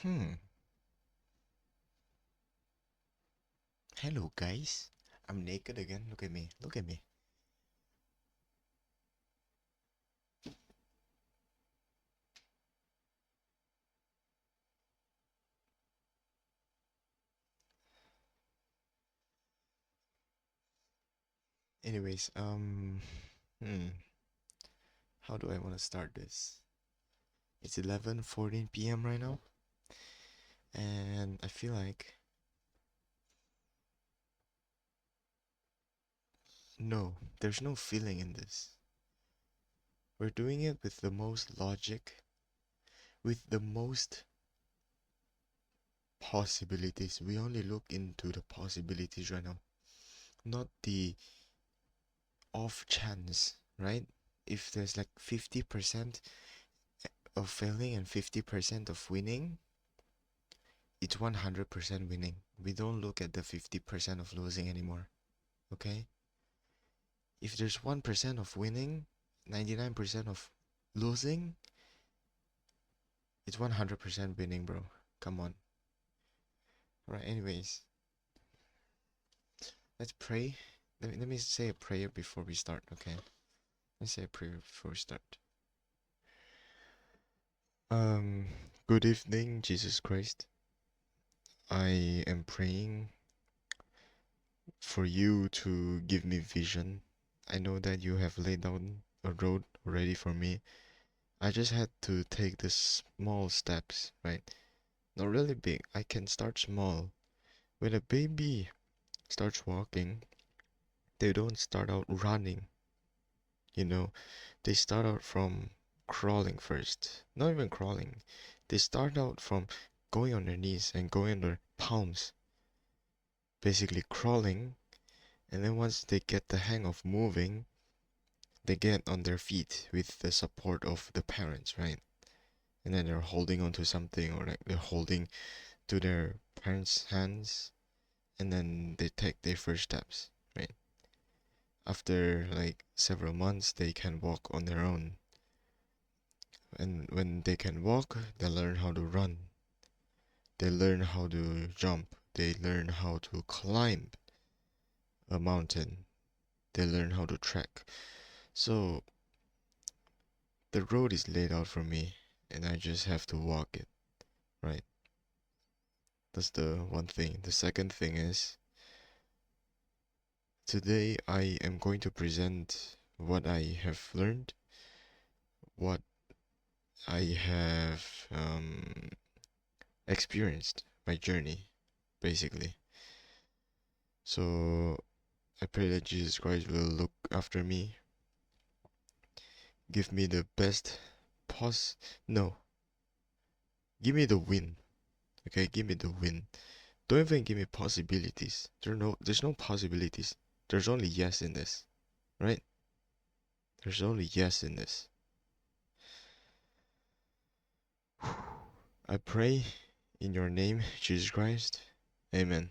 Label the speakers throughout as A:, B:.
A: Hmm. Hello, guys. I'm naked again. Look at me. Look at me. Anyways, hmm. How do I want to start this? It's 11:14 p.m. right now, and I feel like no, there's no feeling in this. We're doing it with the most logic, with the most possibilities. We only look into the possibilities right now, not the off chance, right? If there's like 50% of failing and 50% of winning, it's 100% winning. We don't look at the 50% of losing anymore. Okay? If there's 1% of winning, 99% of losing, it's 100% winning, bro. Come on. Alright, anyways, let's pray. Let me say a prayer before we start, okay? Let's say a prayer before we start. Um, Good evening, Jesus Christ. I am praying for you to give me vision. I know that you have laid down a road already for me. I just had to take the small steps, right? Not really big. I can start small. When a baby starts walking, they don't start out running, you know. They start out from crawling first. Not even crawling. They start out from going on their knees and going on their palms, basically crawling. And then once they get the hang of moving, they get on their feet with the support of the parents, right? And then they're holding onto something, or like they're holding to their parents' hands, and then they take their first steps, right? After like several months, they can walk on their own. And when they can walk, they learn how to run. They learn how to jump. They learn how to climb a mountain. They learn how to trek. So the road is laid out for me, and I just have to walk it, right? That's the one thing. The second thing is, today I am going to present what I have learned, what I have experienced, my journey, basically. So I pray that Jesus Christ will look after me, give me the best pos. No, give me the win. Okay, give me the win. Don't even give me possibilities. There's no possibilities. There's only yes in this, right? There's only yes in this. I pray in your name, Jesus Christ. Amen.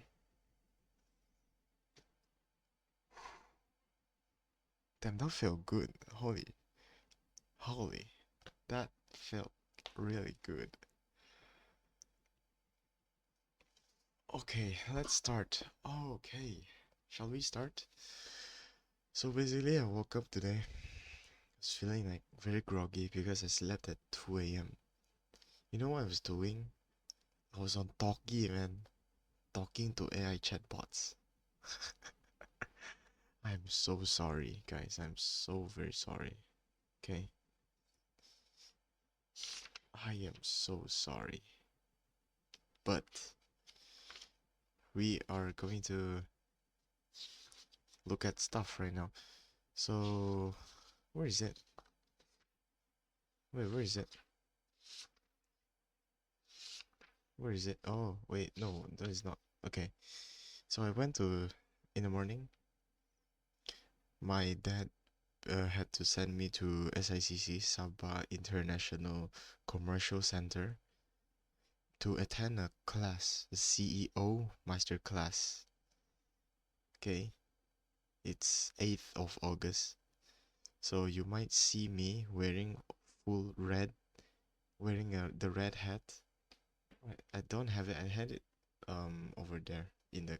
A: Damn, that felt good. Holy, that felt really good. Okay, let's start. Okay, shall we start? So basically, I woke up today. I was feeling like very groggy because I slept at 2 a.m. You know what I was doing? I was on Talkie, man. Talking to AI chatbots. I'm so sorry, guys. I'm so very sorry. Okay? I am so sorry. But we are going to look at stuff right now. So, where is it? Wait, where is it? Where is it? Oh, wait, no, that is not. Okay. So I went to, in the morning, my dad had to send me to SICC, Sabah International Commercial Center, to attend a class, the CEO Masterclass. Okay, it's 8th of August. So you might see me wearing full red, wearing the red hat. I don't have it. I had it over there in the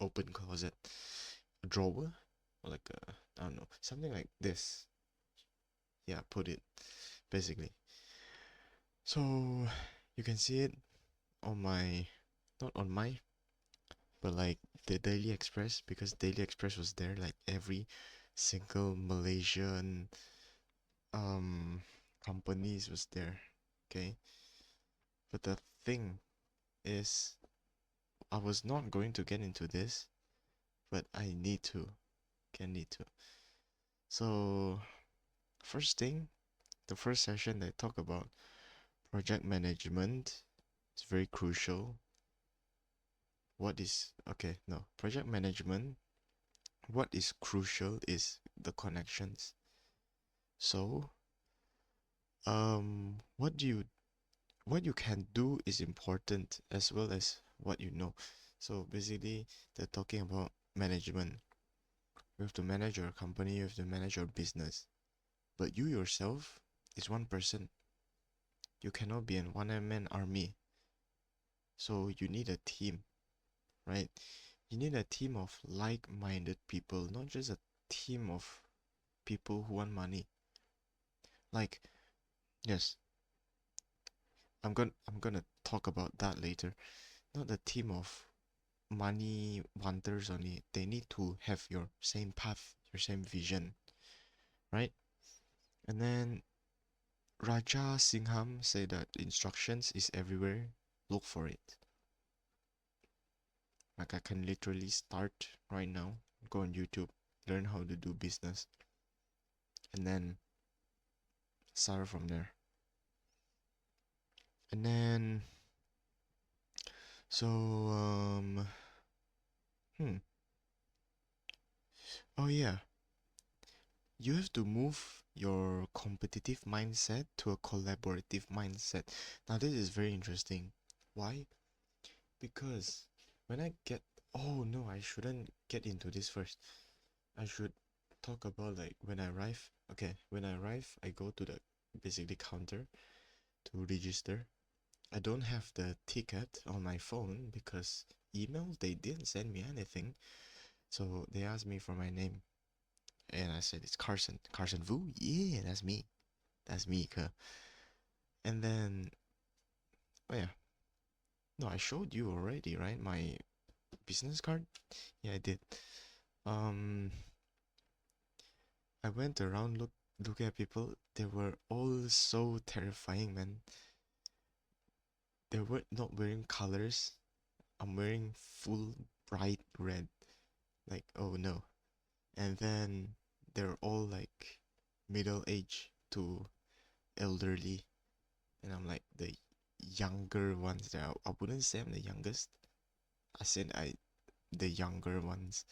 A: open closet drawer, or like a, I don't know, something like this. Yeah, put it basically. So you can see it on my, not on my, but like the Daily Express, because Daily Express was there, like every single Malaysian um companies was there. Okay, but the thing is, I was not going to get into this, but I need to. Can need to. So first thing, the first session they talk about project management. It's very crucial. What is okay? No, project management. What is crucial is the connections. So what you can do is important as well as what you know. So basically, they're talking about management. You have to manage your company, you have to manage your business. But you yourself is one person. You cannot be in one-man army. So you need a team, right? You need a team of like-minded people, not just a team of people who want money. Like, yes, I'm gonna talk about that later. Not a team of money wanters only. They need to have your same path, your same vision, right? And then Raja Singham said that instructions is everywhere. Look for it. Like I can literally start right now, go on YouTube, learn how to do business, and then start from there. And then so hmm. Oh yeah, you have to move your competitive mindset to a collaborative mindset. Now this is very interesting. Why? Because when I get, oh no, I shouldn't get into this first. I should talk about like when I arrive. Okay, when I arrive, I go to the basically counter to register. I don't have the ticket on my phone because email they didn't send me anything. So they asked me for my name, and I said it's Carson. Carson Vu? Yeah, that's me. That's me, cuh. And then, oh yeah, no, I showed you already, right? My business card. Yeah, I did. Um, I went around looking at people. They were all so terrifying, man. They were not wearing colors. I'm wearing full bright red. Like, oh no. And then they're all like middle age to elderly. And I'm like the younger ones there. I wouldn't say I'm the youngest. I said the younger ones.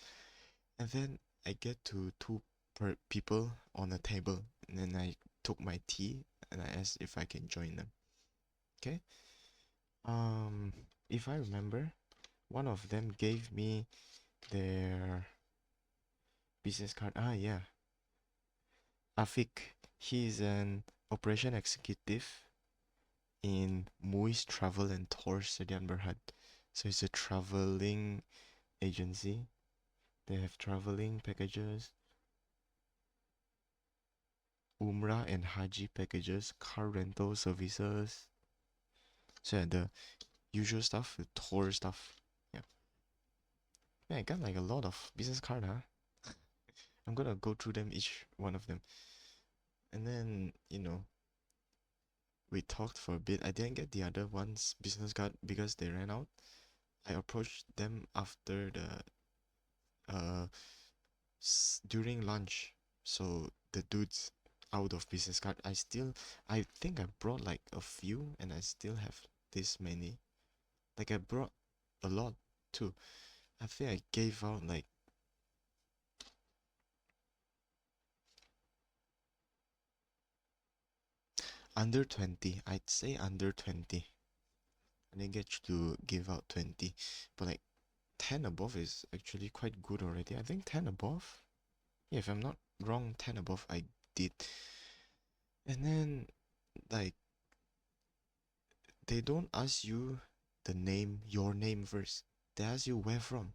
A: And then I get to two people on a table, and then I took my tea and I asked if I can join them. Okay. Um, if I remember, one of them gave me their business card. Ah, yeah, Afik. He's an operation executive in Muis Travel and Tours Sdn Bhd. So it's a traveling agency. They have traveling packages, Umrah and Haji packages, car rental services. So yeah, the usual stuff, the tour stuff. Yeah. Yeah, I got like a lot of business card, huh? I'm gonna go through them each one of them. And then, we talked for a bit. I didn't get the other one's business card because they ran out. I approached them after the uh during lunch. So the dude's out of business card. I think I brought like a few and I still have this many. Like I brought a lot too. I think I gave out like under 20. I'd say under 20. I didn't get to give out 20. But like 10 above is actually quite good already. I think 10 above. Yeah, if I'm not wrong, 10 above I did. And then like they don't ask you the name, your name first. They ask you where from,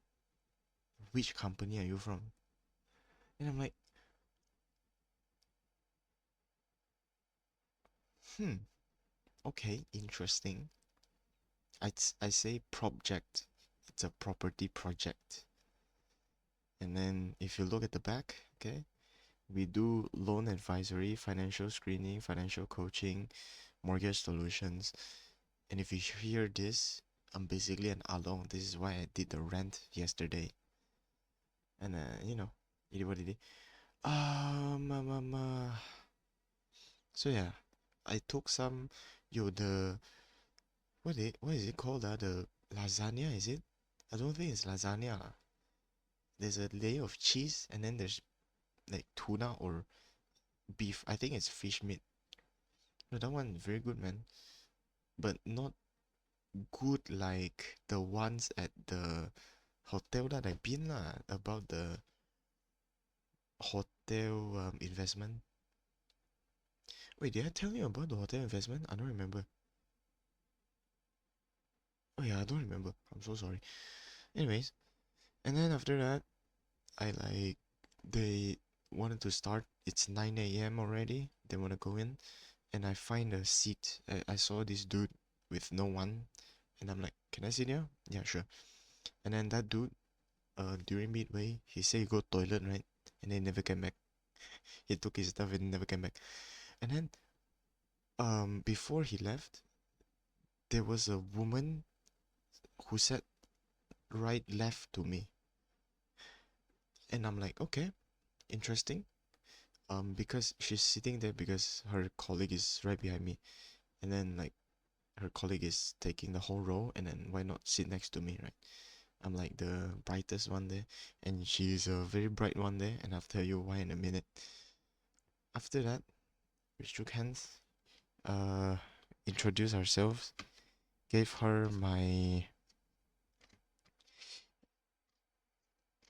A: which company are you from, and I'm like, hmm, okay, interesting. I say project. It's a property project. And then if you look at the back, okay, we do loan advisory, financial screening, financial coaching, mortgage solutions. And if you hear this, I'm basically an along. This is why I did the rant yesterday. And it is what it is. So yeah, I took some, the what is it called? The lasagna, is it? I don't think it's lasagna lah. There's a layer of cheese, and then there's like tuna or beef. I think it's fish meat. No, that one very good, man. But not good like the ones at the hotel that I've been lah. About the hotel investment. Wait, did I tell you about the hotel investment? I don't remember. Oh yeah, I don't remember. I'm so sorry. Anyways, and then after that, I like they wanted to start. It's 9 a.m. already. They want to go in, and I find a seat. I saw this dude with no one, and I'm like, "Can I sit here?" Yeah, sure. And then that dude, during midway, he said he go toilet, right? And then never came back. He took his stuff and never came back. And then, before he left, there was a woman who sat right left to me, and I'm like, okay, interesting. Because she's sitting there because her colleague is right behind me, and then like her colleague is taking the whole row, and then why not sit next to me, right? I'm like the brightest one there, and she's a very bright one there, and I'll tell you why in a minute. After that, we shook hands, uh, introduced ourselves, gave her my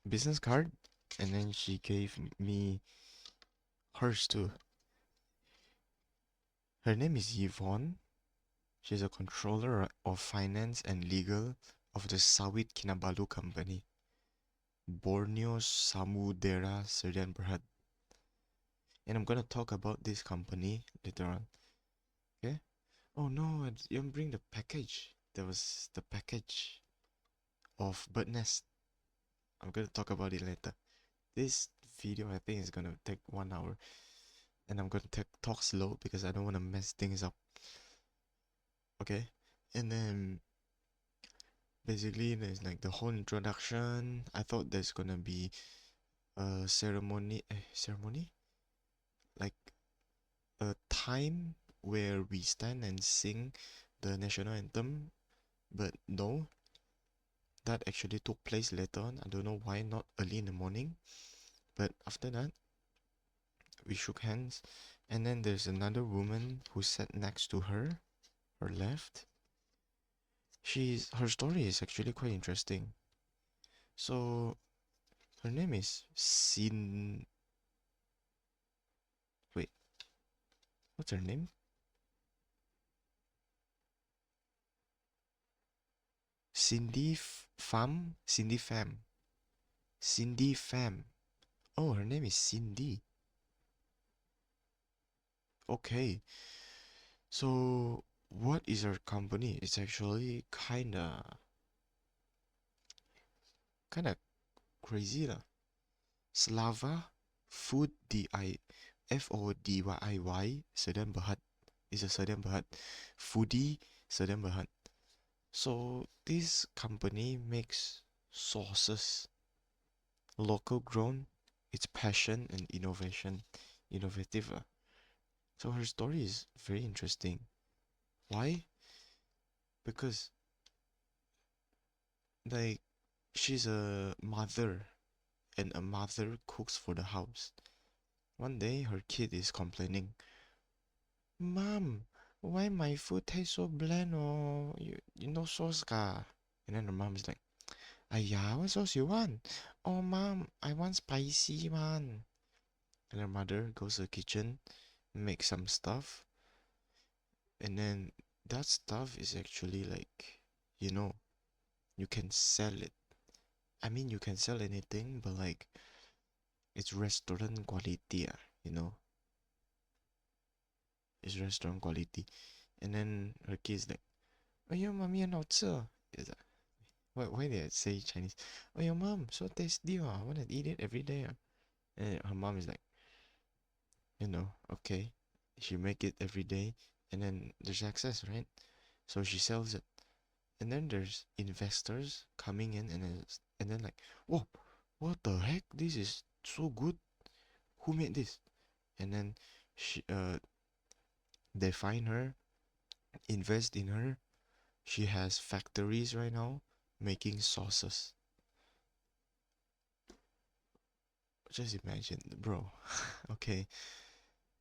A: business card, and then she gave me hers too. Her name is Yvonne. She's a controller of finance and legal of the Sawit Kinabalu company, Borneo Samudera Serdang Berhad. And I'm gonna talk about this company later on. Okay? Oh no, I didn't bring the package. There was the package of bird nest. I'm gonna talk about it later. This video I think is gonna take 1 hour, and I'm gonna talk slow because I don't wanna mess things up. Okay? And then basically there's like the whole introduction. I thought there's gonna be a ceremony, like a time where we stand and sing the national anthem, but no, that actually took place later on. I don't know why not early in the morning, but after that we shook hands, and then there's another woman who sat next to her, her left. Her story is actually quite interesting. So her name is wait, what's her name? Cindy Pham. Oh, her name is Cindy. Okay. So what is her company? It's actually kinda crazy lah. Slava Food Fodyy Serdang Berhad is a Serdang Berhad. Foodie Serdang Berhad. So this company makes sauces, local grown. It's passion and innovative. So her story is very interesting. Why? Because like she's a mother, and a mother cooks for the house. One day her kid is complaining, "Mom, why my food tastes so bland or you no sauce ka?" And then her mom is like, "Aiya, what sauce you want?" "Oh mom, I want spicy one." And her mother goes to the kitchen, makes some stuff, and then that stuff is actually like, you know, you can sell it. I mean, you can sell anything, but like, it's restaurant quality, you know, it's restaurant quality. And then her kid's like, oh, your mommy and also. Is that why did I say Chinese? Oh, your mom so tasty, I want to eat it every day. And her mom is like, okay, she make it every day, and then there's access, right? So she sells it, and then there's investors coming in, and then like, whoa, what the heck? This is so good. Who made this? And then she they find her, invest in her. She has factories right now making sauces. Just imagine, bro. Okay.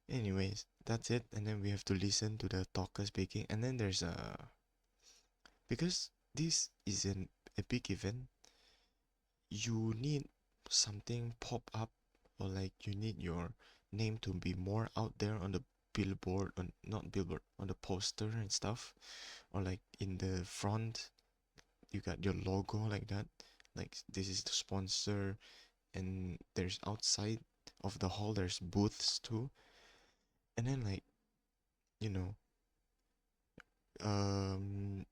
A: Anyways, that's it. And then we have to listen to the talker speaking. And then there's because this is a big event, you need something pop up, or like you need your name to be more out there on the billboard, on not billboard, on the poster and stuff, or like in the front you got your logo like that, like this is the sponsor. And there's outside of the hall there's booths too. And then like, you know um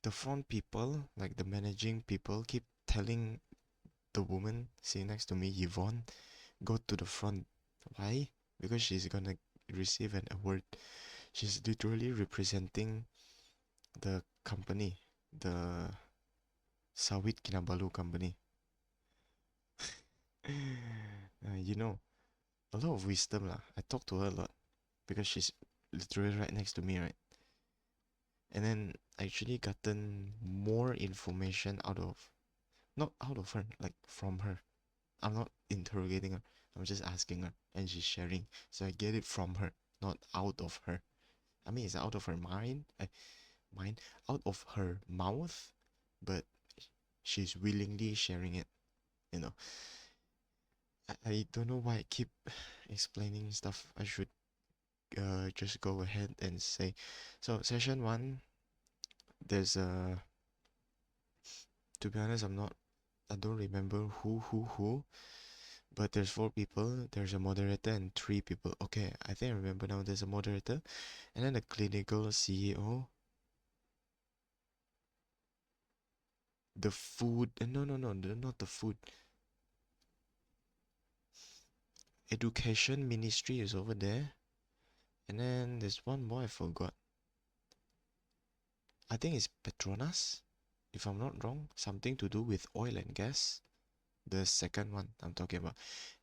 A: the front people, like the managing people, keep telling the woman sitting next to me, Yvonne, go to the front. Why? Because she's gonna receive an award. She's literally representing the company, the Sawit Kinabalu company. You know, a lot of wisdom lah. I talk to her a lot because she's literally right next to me, right? And then I actually gotten more information out of, not out of her, like from her. I'm not interrogating her. I'm just asking her, and she's sharing. So I get it from her, not out of her. I mean, it's out of her mind, out of her mouth, but she's willingly sharing it. You know, I don't know why I keep explaining stuff. I should just go ahead and say. So session one, there's a. To be honest, I don't remember who. But there's four people. There's a moderator and three people. Okay, I think I remember now. There's a moderator, and then a clinical CEO. The food. No, not the food. Education ministry is over there. And then there's one more I forgot. I think it's Petronas, if I'm not wrong. Something to do with oil and gas. The second one I'm talking about.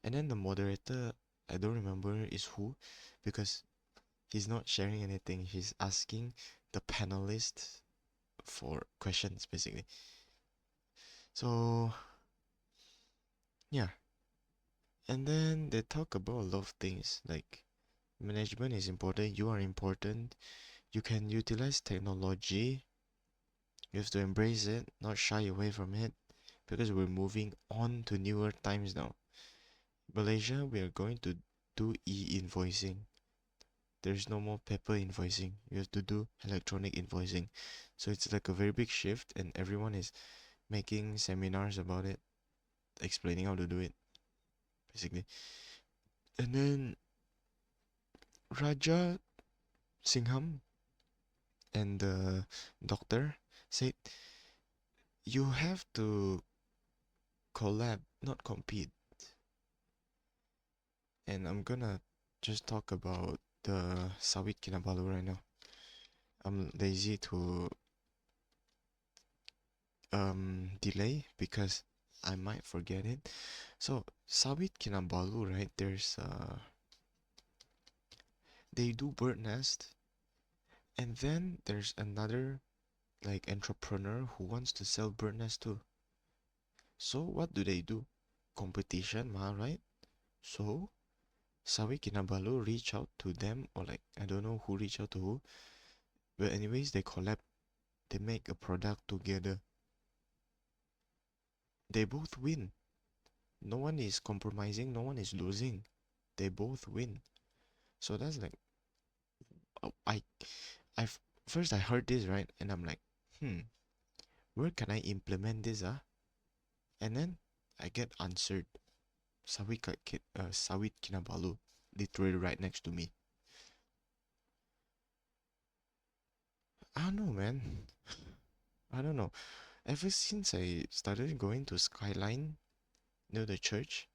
A: And then the moderator, I don't remember is who, because he's not sharing anything. He's asking the panelists for questions, basically. So, yeah. And then they talk about a lot of things like management is important, you are important, you can utilize technology, you have to embrace it, not shy away from it, because we're moving on to newer times now. Malaysia, we are going to do e-invoicing. There's no more paper invoicing. You have to do electronic invoicing. So it's like a very big shift, and everyone is making seminars about it, explaining how to do it, basically. And then Raja Singham and the doctor said you have to collab, not compete. And I'm gonna just talk about the Sawit Kinabalu right now. I'm lazy to delay because I might forget it. So Sawit Kinabalu, right? They do bird nest, and then there's another like entrepreneur who wants to sell bird nest too. So what do? Competition, ma, right? So Sawi Kinabalu reach out to them, or like I don't know who reached out to who. But anyways, they collab, they make a product together. They both win. No one is compromising, no one is losing. They both win. So that's like, oh, I've first I heard this, right, and I'm like, where can I implement this, And then I get answered, Sawit Kinabalu, literally right next to me. I don't know, man. I don't know. Ever since I started going to Skyline near the church,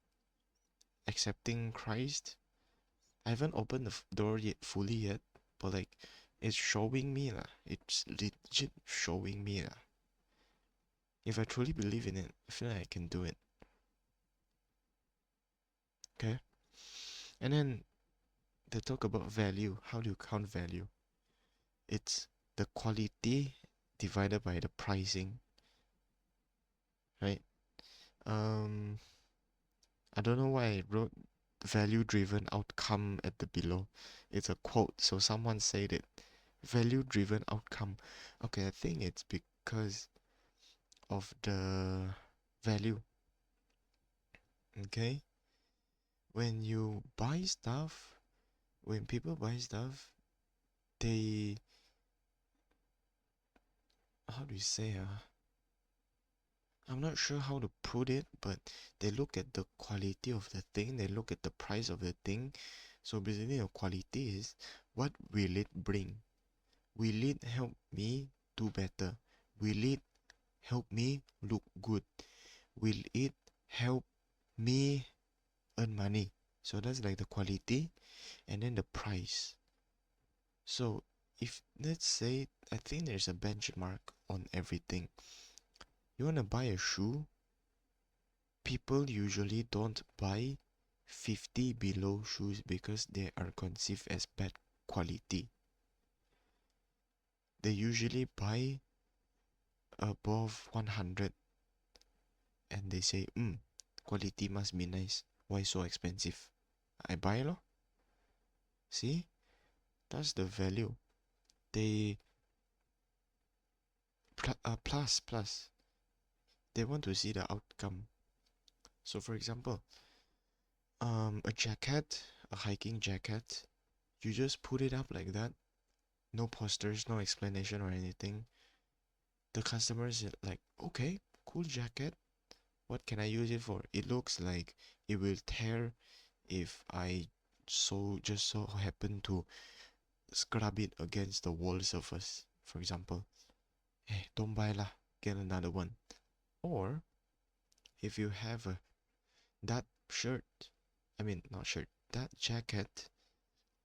A: accepting Christ, I haven't opened the door yet fully yet, but like it's showing me lah. It's legit showing me lah. If I truly believe in it, I feel like I can do it. Okay. And then they talk about value. How do you count value? It's the quality divided by the pricing, right? Um, I don't know why I wrote value driven outcome at the below. It's a quote, so someone said it. Value driven outcome. Okay, I think it's because of the value. Okay? When you buy stuff, when people buy stuff, they, how do you say, I'm not sure how to put it, but they look at the quality of the thing, they look at the price of the thing. So basically, the quality is what will it bring? Will it help me do better? Will it help me look good? Will it help me earn money? So that's like the quality and then the price. So if let's say I think there's a benchmark on everything. You want to buy a shoe, people usually don't buy 50 below shoes because they are conceived as bad quality. They usually buy above 100 and they say, quality must be nice. Why so expensive? I buy lo. See? That's the value. They plus. They want to see the outcome. So for example, a jacket, a hiking jacket, you just put it up like that, no posters, no explanation or anything. The customers are like, okay, cool jacket. What can I use it for? It looks like it will tear if I just so happen to scrub it against the wall surface, for example. Hey, don't buy lah, get another one. Or if you have that shirt, I mean not shirt, that jacket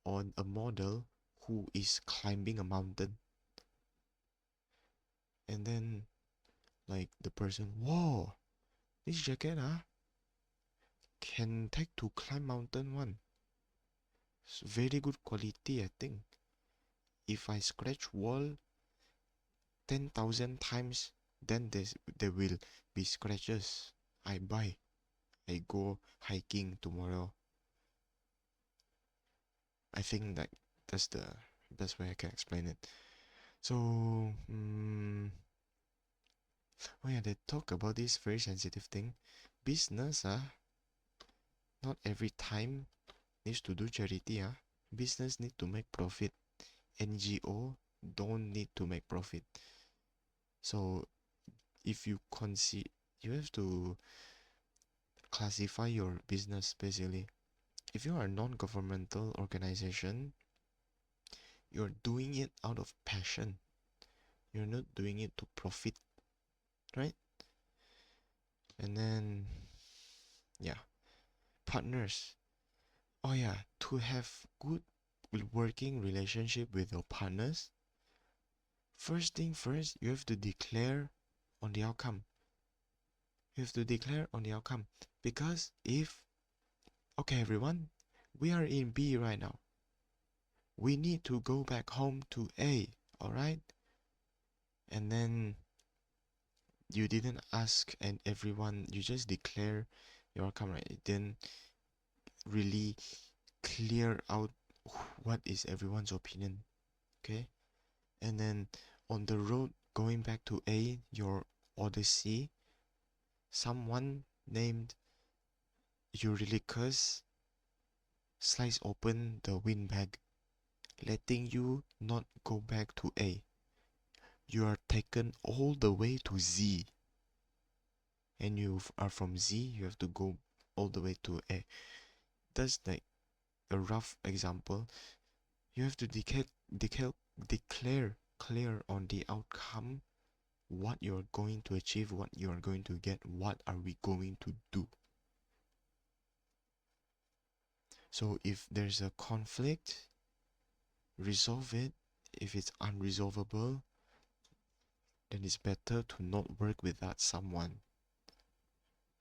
A: on a model who is climbing a mountain, and then like the person, whoa, this jacket can take to climb mountain one. It's very good quality, I think. If I scratch wall 10,000 times, then there will be scratches. I buy. I go hiking tomorrow. I think that that's the best way I can explain it. So, oh yeah, they talk about this very sensitive thing. Business, not every time needs to do charity, Business need to make profit. NGO don't need to make profit. So if you concede, you have to classify your business basically. If you are a non-governmental organization, you're doing it out of passion. You're not doing it to profit, right? And then, yeah, partners. Oh yeah, to have good working relationship with your partners, first thing first, you have to declare on the outcome. You have to declare on the outcome. Because if, okay, everyone, we are in B right now. We need to go back home to A, alright? And then you didn't ask and everyone, you just declare your outcome, right? It didn't really clear out what is everyone's opinion, okay? And then on the road going back to A, your Odyssey, someone named Eurylicus slice open the windbag. letting you not go back to A. You are taken all the way to Z, and you are from Z, you have to go all the way to A. That's like a rough example. You have to declare clear on the outcome, what you're going to achieve, what you're going to get, what are we going to do. So if there's a conflict, resolve it. If it's unresolvable, then it's better to not work with that someone,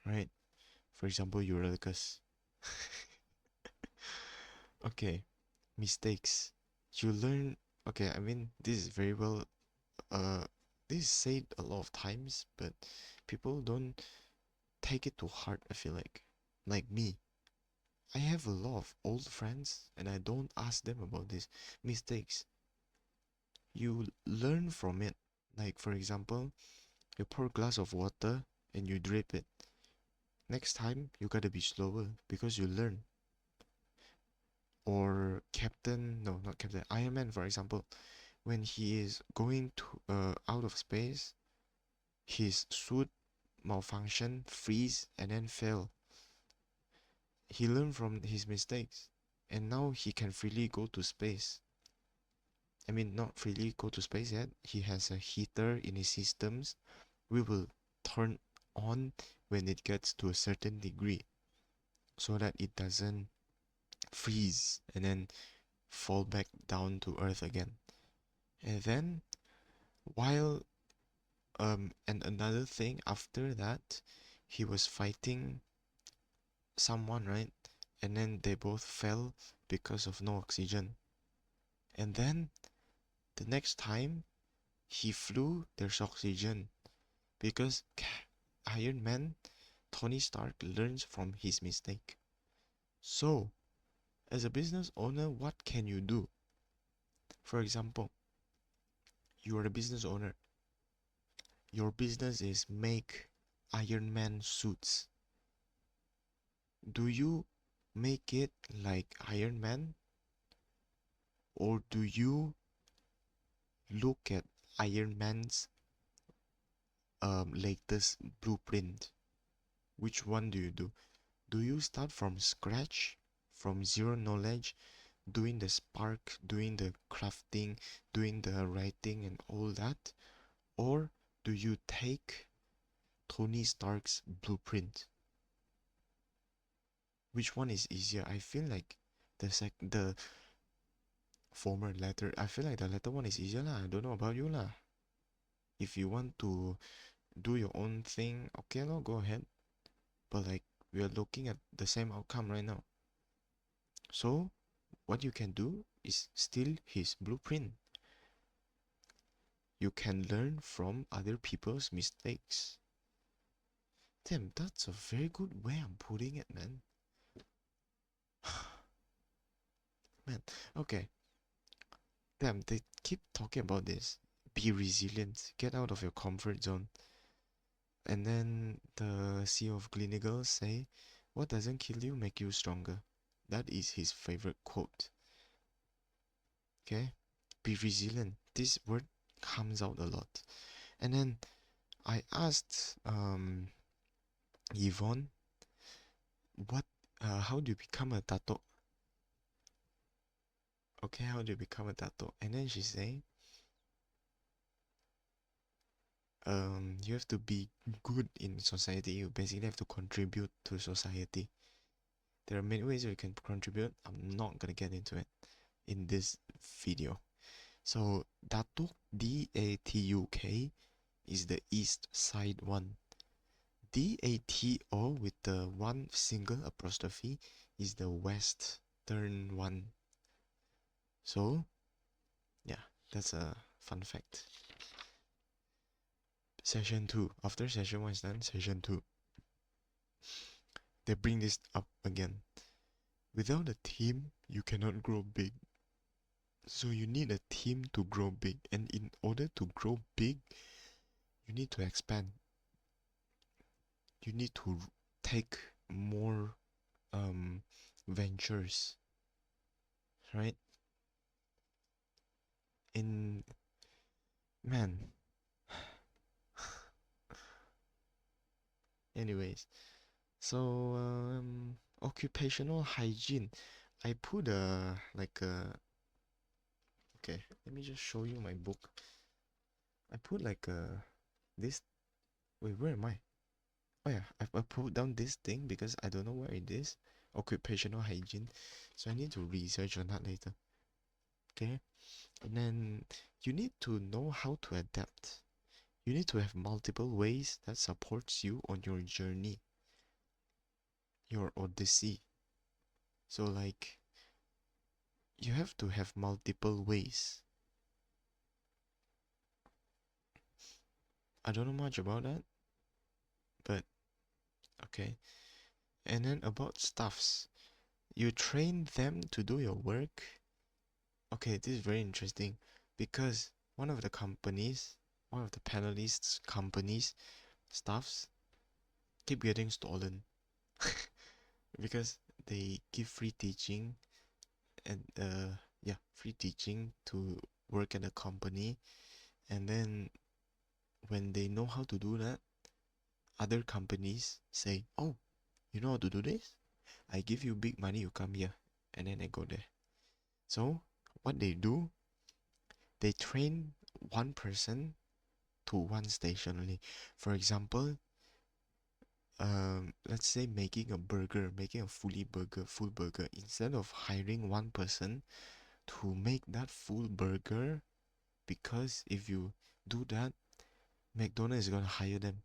A: right? For example, Eurylochus. Okay, mistakes. You learn. Okay, I mean, this is very well. Uh, this is said a lot of times, but people don't take it to heart. I feel like me. I have a lot of old friends, and I don't ask them about these mistakes. You learn from it. Like for example, you pour a glass of water and you drip it. Next time you gotta be slower because you learn. Or Captain, no, not Captain, Iron Man, for example, when he is going to out of space, his suit malfunction, freeze, and then fail. He learned from his mistakes, and now he can freely go to space. I mean, not freely go to space yet. He has a heater in his systems. We will turn on when it gets to a certain degree, so that it doesn't freeze and then fall back down to earth again. And then while and another thing after that, he was fighting someone, right? And then they both fell because of no oxygen. And then the next time he flew, there's oxygen because Iron Man, Tony Stark learns from his mistake. So, as a business owner, what can you do? For example, you are a business owner. Your business is make Iron Man suits. Do you make it like Iron Man, or do you look at Iron Man's latest blueprint? Which one do you do? Do you start from scratch, from zero knowledge, doing the spark, doing the crafting, doing the writing and all that? Or do you take Tony Stark's blueprint? Which one is easier? I feel like the former letter. I feel like the latter one is easier lah. I don't know about you lah. If you want to do your own thing, okay no, go ahead. But like we are looking at the same outcome right now. So what you can do is steal his blueprint. You can learn from other people's mistakes. Damn, that's a very good way I'm putting it, man. Man, okay. Damn, they keep talking about this. Be resilient. Get out of your comfort zone. And then the CEO of Gleneagles say, "What doesn't kill you make you stronger." That is his favorite quote. Okay? Be resilient. This word comes out a lot. And then I asked Yvonne, what how do you become a tato? Okay, how do you become a tato? And then she say, you have to be good in society. You basically have to contribute to society. There are many ways you can contribute. I'm not gonna get into it in this video. So Datuk, D-A-T-U-K, is the east side one. D-A-T-O with the one single apostrophe is the western one. So yeah, that's a fun fact. Session 2. After session 1 is done, session 2. They bring this up again. Without a team, you cannot grow big. So you need a team to grow big. And in order to grow big, you need to expand. You need to take more ventures, right? in man. Anyways, so occupational hygiene. I put a like a okay. Let me just show you my book. I put like a this. Wait, where am I? Oh yeah, I put down this thing because I don't know where it is. Occupational hygiene. So I need to research on that later. Okay, and then you need to know how to adapt. You need to have multiple ways that supports you on your journey, your odyssey. So like you have to have multiple ways. I don't know much about that, but okay. And then about stuffs. You train them to do your work. Okay, this is very interesting because one of the panelists' companies' stuffs keep getting stolen because they give free teaching and yeah, free teaching to work at a company, and then when they know how to do that, other companies say, "Oh, you know how to do this? I give you big money, you come here," and then they go there. So what they do, they train one person to one station only. For example, let's say making a burger, making a full burger, instead of hiring one person to make that full burger, because if you do that, McDonald's is gonna hire them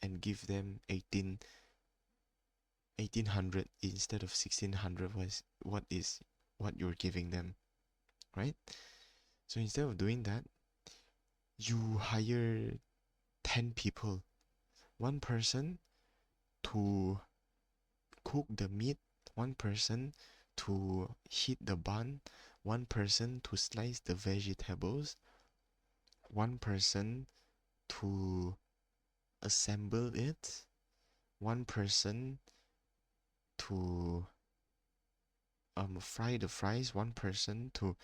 A: and give them 1800 instead of 1600 was what you're giving them, right? So instead of doing that, you hire 10 people, one person to cook the meat, one person to heat the bun, one person to slice the vegetables, one person to assemble it, one person to fry the fries, one person to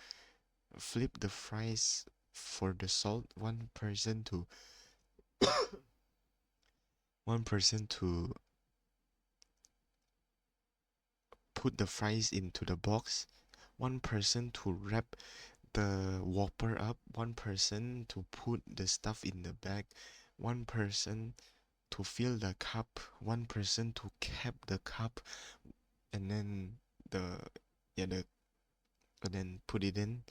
A: flip the fries for the salt, one person to put the fries into the box, one person to wrap the Whopper up, one person to put the stuff in the bag, one person to fill the cup, one person to cap the cup, and then the yeah the and then put it in.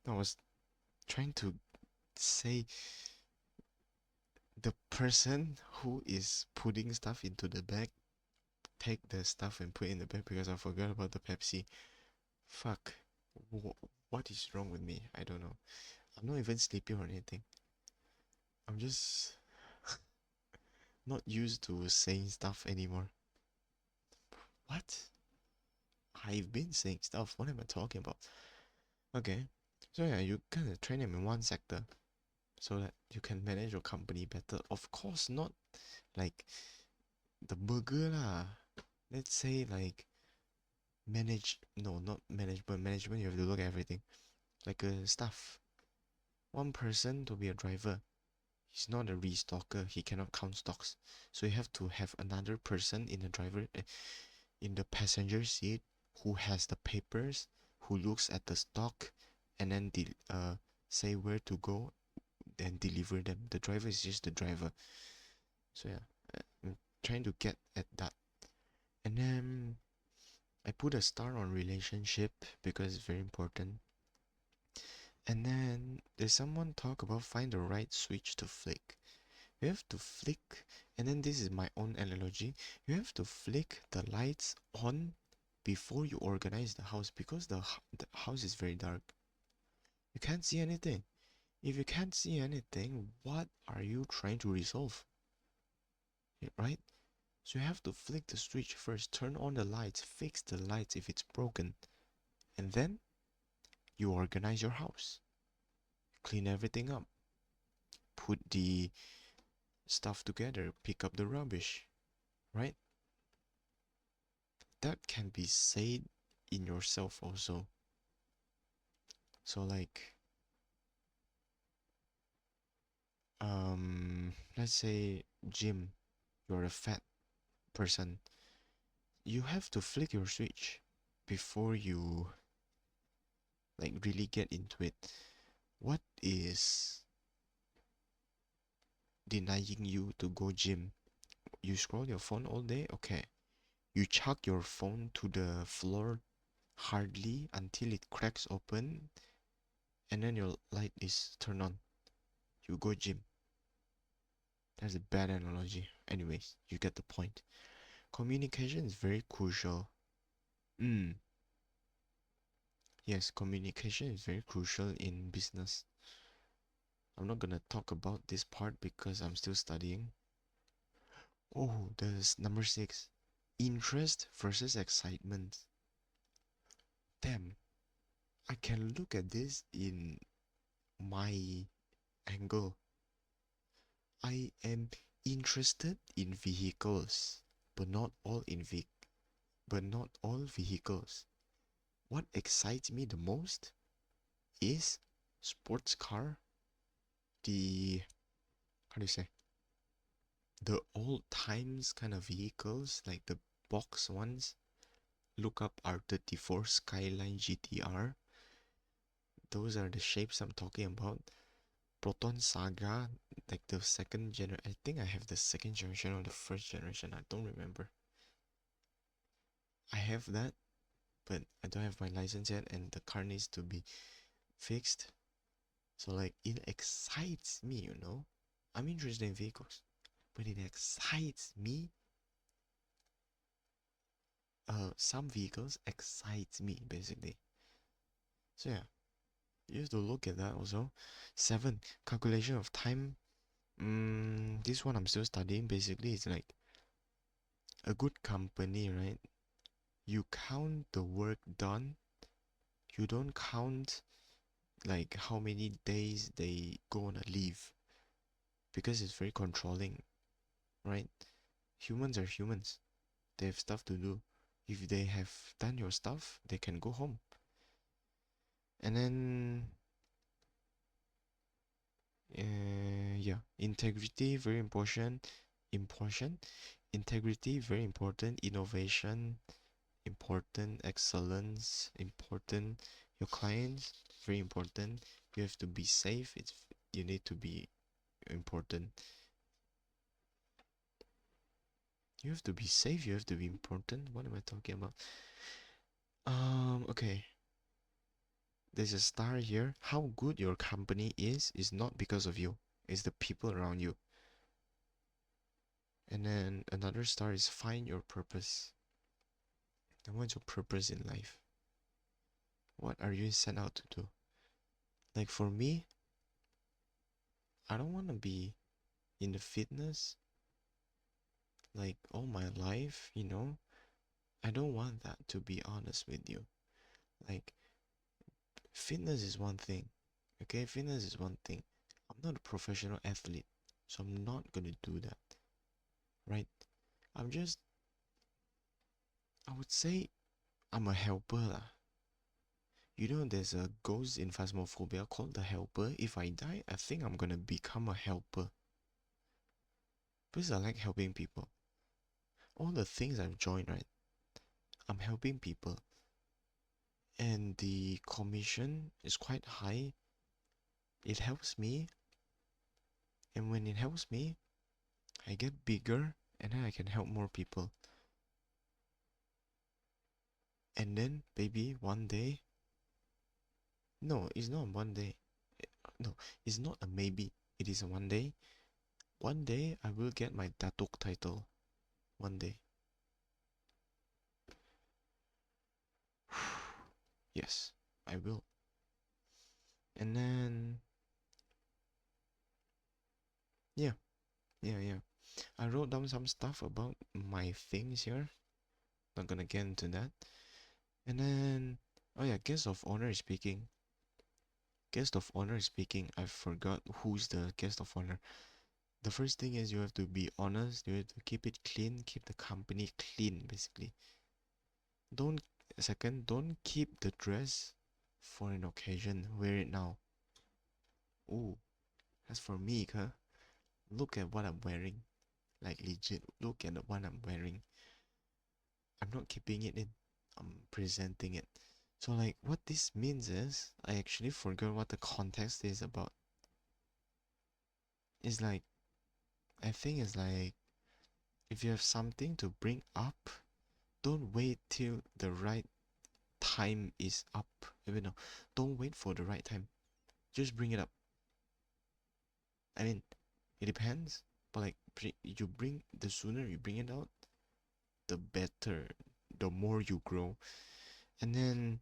A: I was trying to say the person who is putting stuff into the bag take the stuff and put it in the bag because I forgot about the Pepsi. Fuck. What is wrong with me? I don't know. I'm not even sleepy or anything. I'm just not used to saying stuff anymore. What? I've been saying stuff. What am I talking about? Okay. So yeah, you kind of train them in one sector so that you can manage your company better. Of course, not like the burger lah. Let's say like no, not management. Management, you have to look at everything. Like a staff. One person to be a driver. He's not a restocker. He cannot count stocks. So you have to have another person in the in the passenger seat who has the papers, who looks at the stock, and then say where to go, then deliver them. The driver is just the driver. So yeah, I'm trying to get at that. And then I put a star on relationship because it's very important. And then there's someone talk about find the right switch to flick. You have to flick, and then this is my own analogy. You have to flick the lights on before you organize the house because the house is very dark. You can't see anything. If you can't see anything, what are you trying to resolve? Right? So you have to flick the switch first, turn on the lights, fix the lights if it's broken, and then you organize your house. Clean everything up. Put the stuff together, pick up the rubbish, right? That can be said in yourself also. So like let's say gym, you're a fat person. You have to flick your switch before you like really get into it. What is denying you to go gym? You scroll your phone all day? Okay. You chuck your phone to the floor hardly until it cracks open and then your light is turned on. You go gym. That's a bad analogy. Anyways, you get the point. Communication is very crucial. Mm, yes, communication is very crucial in business. I'm not gonna talk about this part because I'm still studying. Oh, there's number 6. Interest versus excitement. Damn, I can look at this in my angle. I am interested in vehicles, but not all but not all vehicles. What excites me the most is sports car, the how do you say the old times kind of vehicles like the box ones. Look up R34 Skyline GTR. Those are the shapes I'm talking about. Proton Saga, like the second generation. I think I have the second generation or the first generation. I don't remember. I have that, but I don't have my license yet, and the car needs to be fixed. So like it excites me, you know. I'm interested in vehicles, but it excites me. Some vehicles excites me basically. So yeah, you have to look at that also. 7. Calculation of time. This one I'm still studying. Basically, it's like a good company, right? You count the work done. You don't count like how many days they go on a leave because it's very controlling, right? Humans are humans. They have stuff to do. If they have done your stuff, they can go home. And then, yeah, integrity very important. Important. Integrity very important. Innovation important. Excellence important. Your clients very important. You have to be safe. You need to be important. You have to be safe. You have to be important. What am I talking about? Okay. There's a star here. How good your company is not because of you. It's the people around you. And then another star is find your purpose. And what's your purpose in life? What are you sent out to do? Like for me, I don't want to be in the fitness like all my life, you know? I don't want that, to be honest with you. Like fitness is one thing. Okay, fitness is one thing. I'm not a professional athlete, so I'm not gonna do that. Right? I'm just I would say I'm a helper lah. You know there's a ghost in Phasmophobia called the helper. If I die, I think I'm gonna become a helper. Because I like helping people. All the things I've joined, right? I'm helping people. And the commission is quite high. It helps me. And when it helps me, I get bigger and then I can help more people. And then maybe one day, no, it's not one day. No, it's not a maybe. It is a one day. One day I will get my Datuk title. One day. Yes, I will. And then, yeah, yeah. I wrote down some stuff about my things here. Not gonna get into that. And then, oh yeah, guest of honor is speaking. Guest of honor is speaking. I forgot who's the guest of honor. The first thing is you have to be honest. You have to keep it clean. Keep the company clean, basically. Don't, second, don't keep the dress for an occasion, wear it now. Ooh, as for me, huh? Look at what I'm wearing. Like legit, look at what I'm wearing. I'm not keeping it in. I'm presenting it. So like what this means is I actually forgot what the context is about. It's like I think it's like if you have something to bring up, don't wait till the right time is up. You know, don't wait for the right time. Just bring it up. I mean, it depends, but like you bring the sooner you bring it out, the better, the more you grow. And then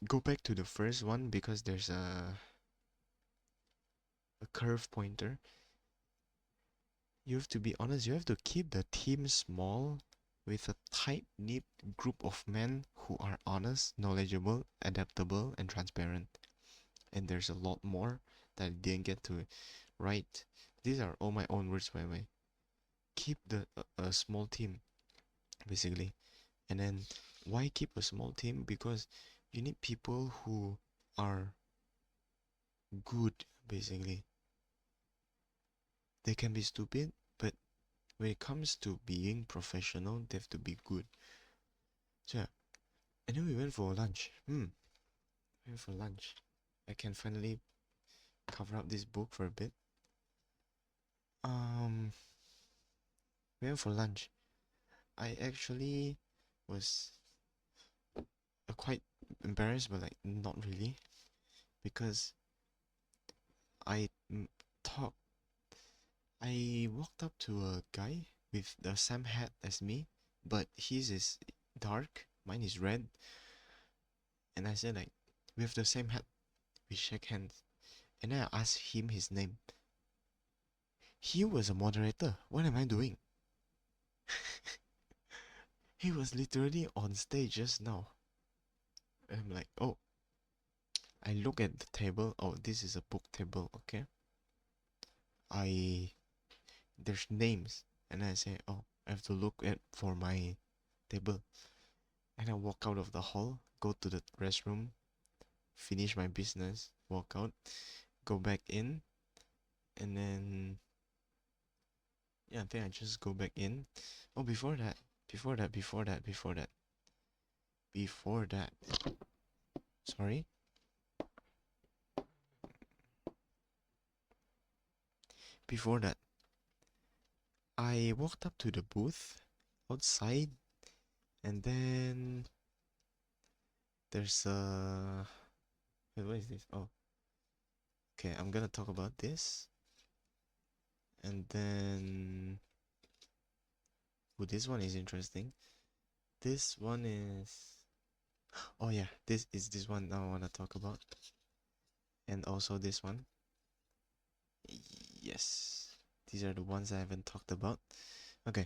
A: go back to the first one because there's a curve pointer. You have to be honest, you have to keep the team small with a tight knit group of men who are honest, knowledgeable, adaptable, and transparent. And there's a lot more that I didn't get to write. These are all my own words, by the way. Keep the a small team, basically. And then why keep a small team? Because you need people who are good, basically. They can be stupid, but when it comes to being professional, they have to be good. So yeah. And then we went for lunch. We went for lunch. I can finally cover up this book for a bit. Um, we went for lunch. I actually was quite embarrassed, but like not really, because I talked. I walked up to a guy with the same hat as me, but his is dark, mine is red, and I said like, we have the same hat. We shake hands, and then I asked him his name. He was a moderator. What am I doing? He was literally on stage just now. I'm like, oh, I look at the table. Oh, this is a book table, okay? I there's names, and I say, oh, I have to look at for my table. And I walk out of the hall, go to the restroom, finish my business, walk out, go back in, and then yeah, I think I just go back in. Oh, before that. Sorry. Before that, I walked up to the booth outside, and then there's a. Wait, what is this? Oh, okay. I'm gonna talk about this, and then. Oh, this one is interesting. This one is. Oh yeah, this is this one I wanna talk about, and also this one. Yes, these are the ones I haven't talked about. Okay,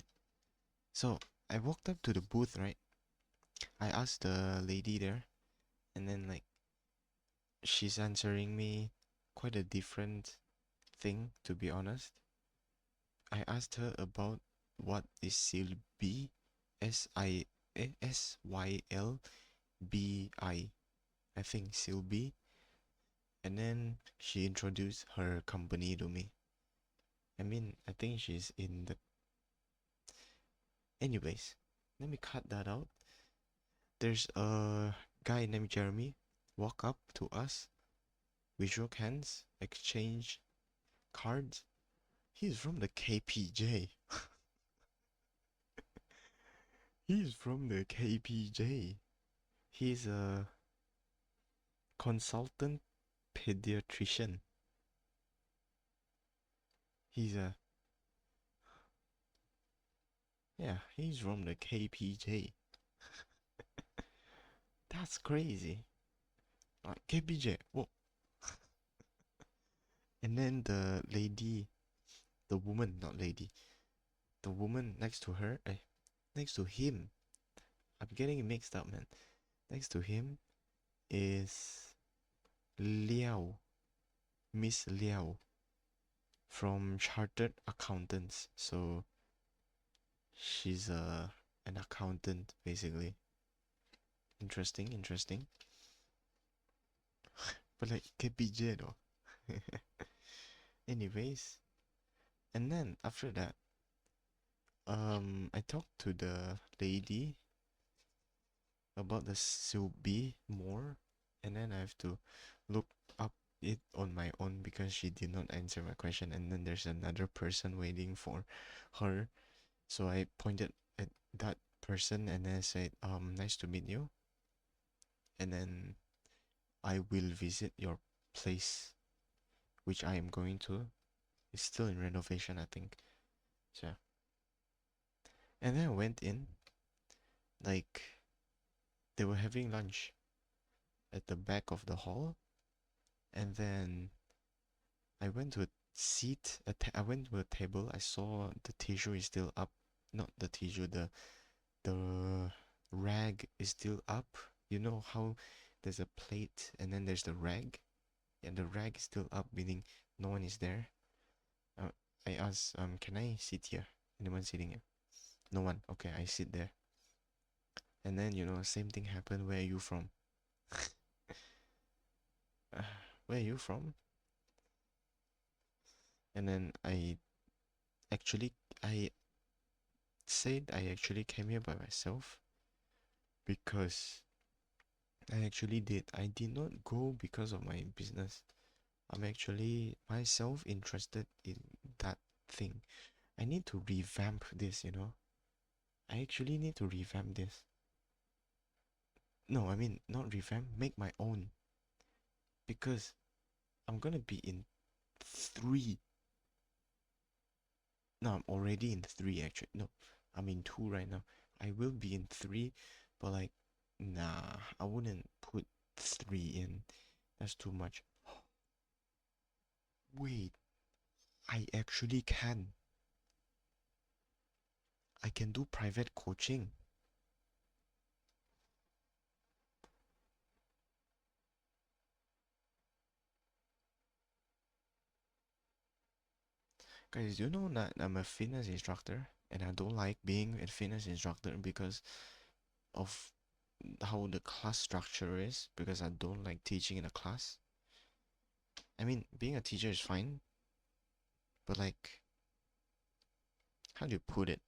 A: so I walked up to the booth, right? I asked the lady there, and then like she's answering me quite a different thing, to be honest. I asked her about what is Sylbi, Sylbi, I think Sylbi, and then she introduced her company to me. I mean, I think she's in the. Anyways, let me cut that out. There's a guy named Jeremy walk up to us. We shook hands, exchanged cards. He's from the KPJ. He's from the KPJ. He's a consultant pediatrician. He's a yeah, he's from the KPJ. That's crazy. Like KPJ. Whoa. And then the lady, the woman, not lady, the woman next to her, next to him. I'm getting it mixed up, man. Next to him is Liao, Miss Liao from Chartered Accountants. So she's an accountant basically. Interesting, interesting. But like KPJ though. Anyways, and then after that, I talked to the lady about the Subi more, and then I have to look up it on my own because she did not answer my question, and then there's another person waiting for her. So I pointed at that person and then I said, nice to meet you, and then I will visit your place, which I am going to. It's still in renovation, I think. So, and then I went in, like they were having lunch at the back of the hall, and then I went to a seat. I went to a table. I saw the tissue is still up. Not the tissue. The rag is still up. You know how there's a plate and then there's the rag, and the rag is still up, meaning no one is there. Uh, I asked, can I sit here? Anyone sitting here? No one. Okay, I sit there. And then same thing happened. Where are you from? uh, where are you from? And then actually I said I actually came here by myself because I actually did. I did not go because of my business. I'm actually myself interested in that thing. I need to revamp this. I actually need to revamp this. No, I mean, not revamp, make my own. Because I'm gonna be in three. No, I'm already in three actually. No, I'm in two right now. I will be in three, but like, nah, I wouldn't put three in. That's too much. Wait, I actually can. I can do private coaching. Guys, you know that I'm a fitness instructor and I don't like being a fitness instructor because of how the class structure is, because I don't like teaching in a class. I mean, being a teacher is fine, but like, how do you put it?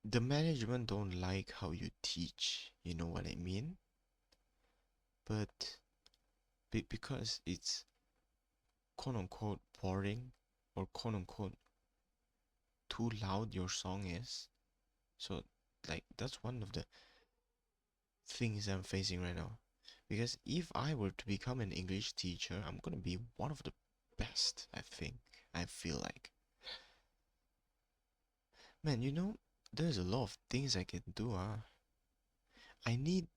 A: The management don't like how you teach, you know what I mean? But because it's quote unquote boring or quote unquote too loud your song is. So like that's one of the things I'm facing right now. Because if I were to become an English teacher, I'm gonna be one of the best, I think. I feel like. Man, there's a lot of things I can do,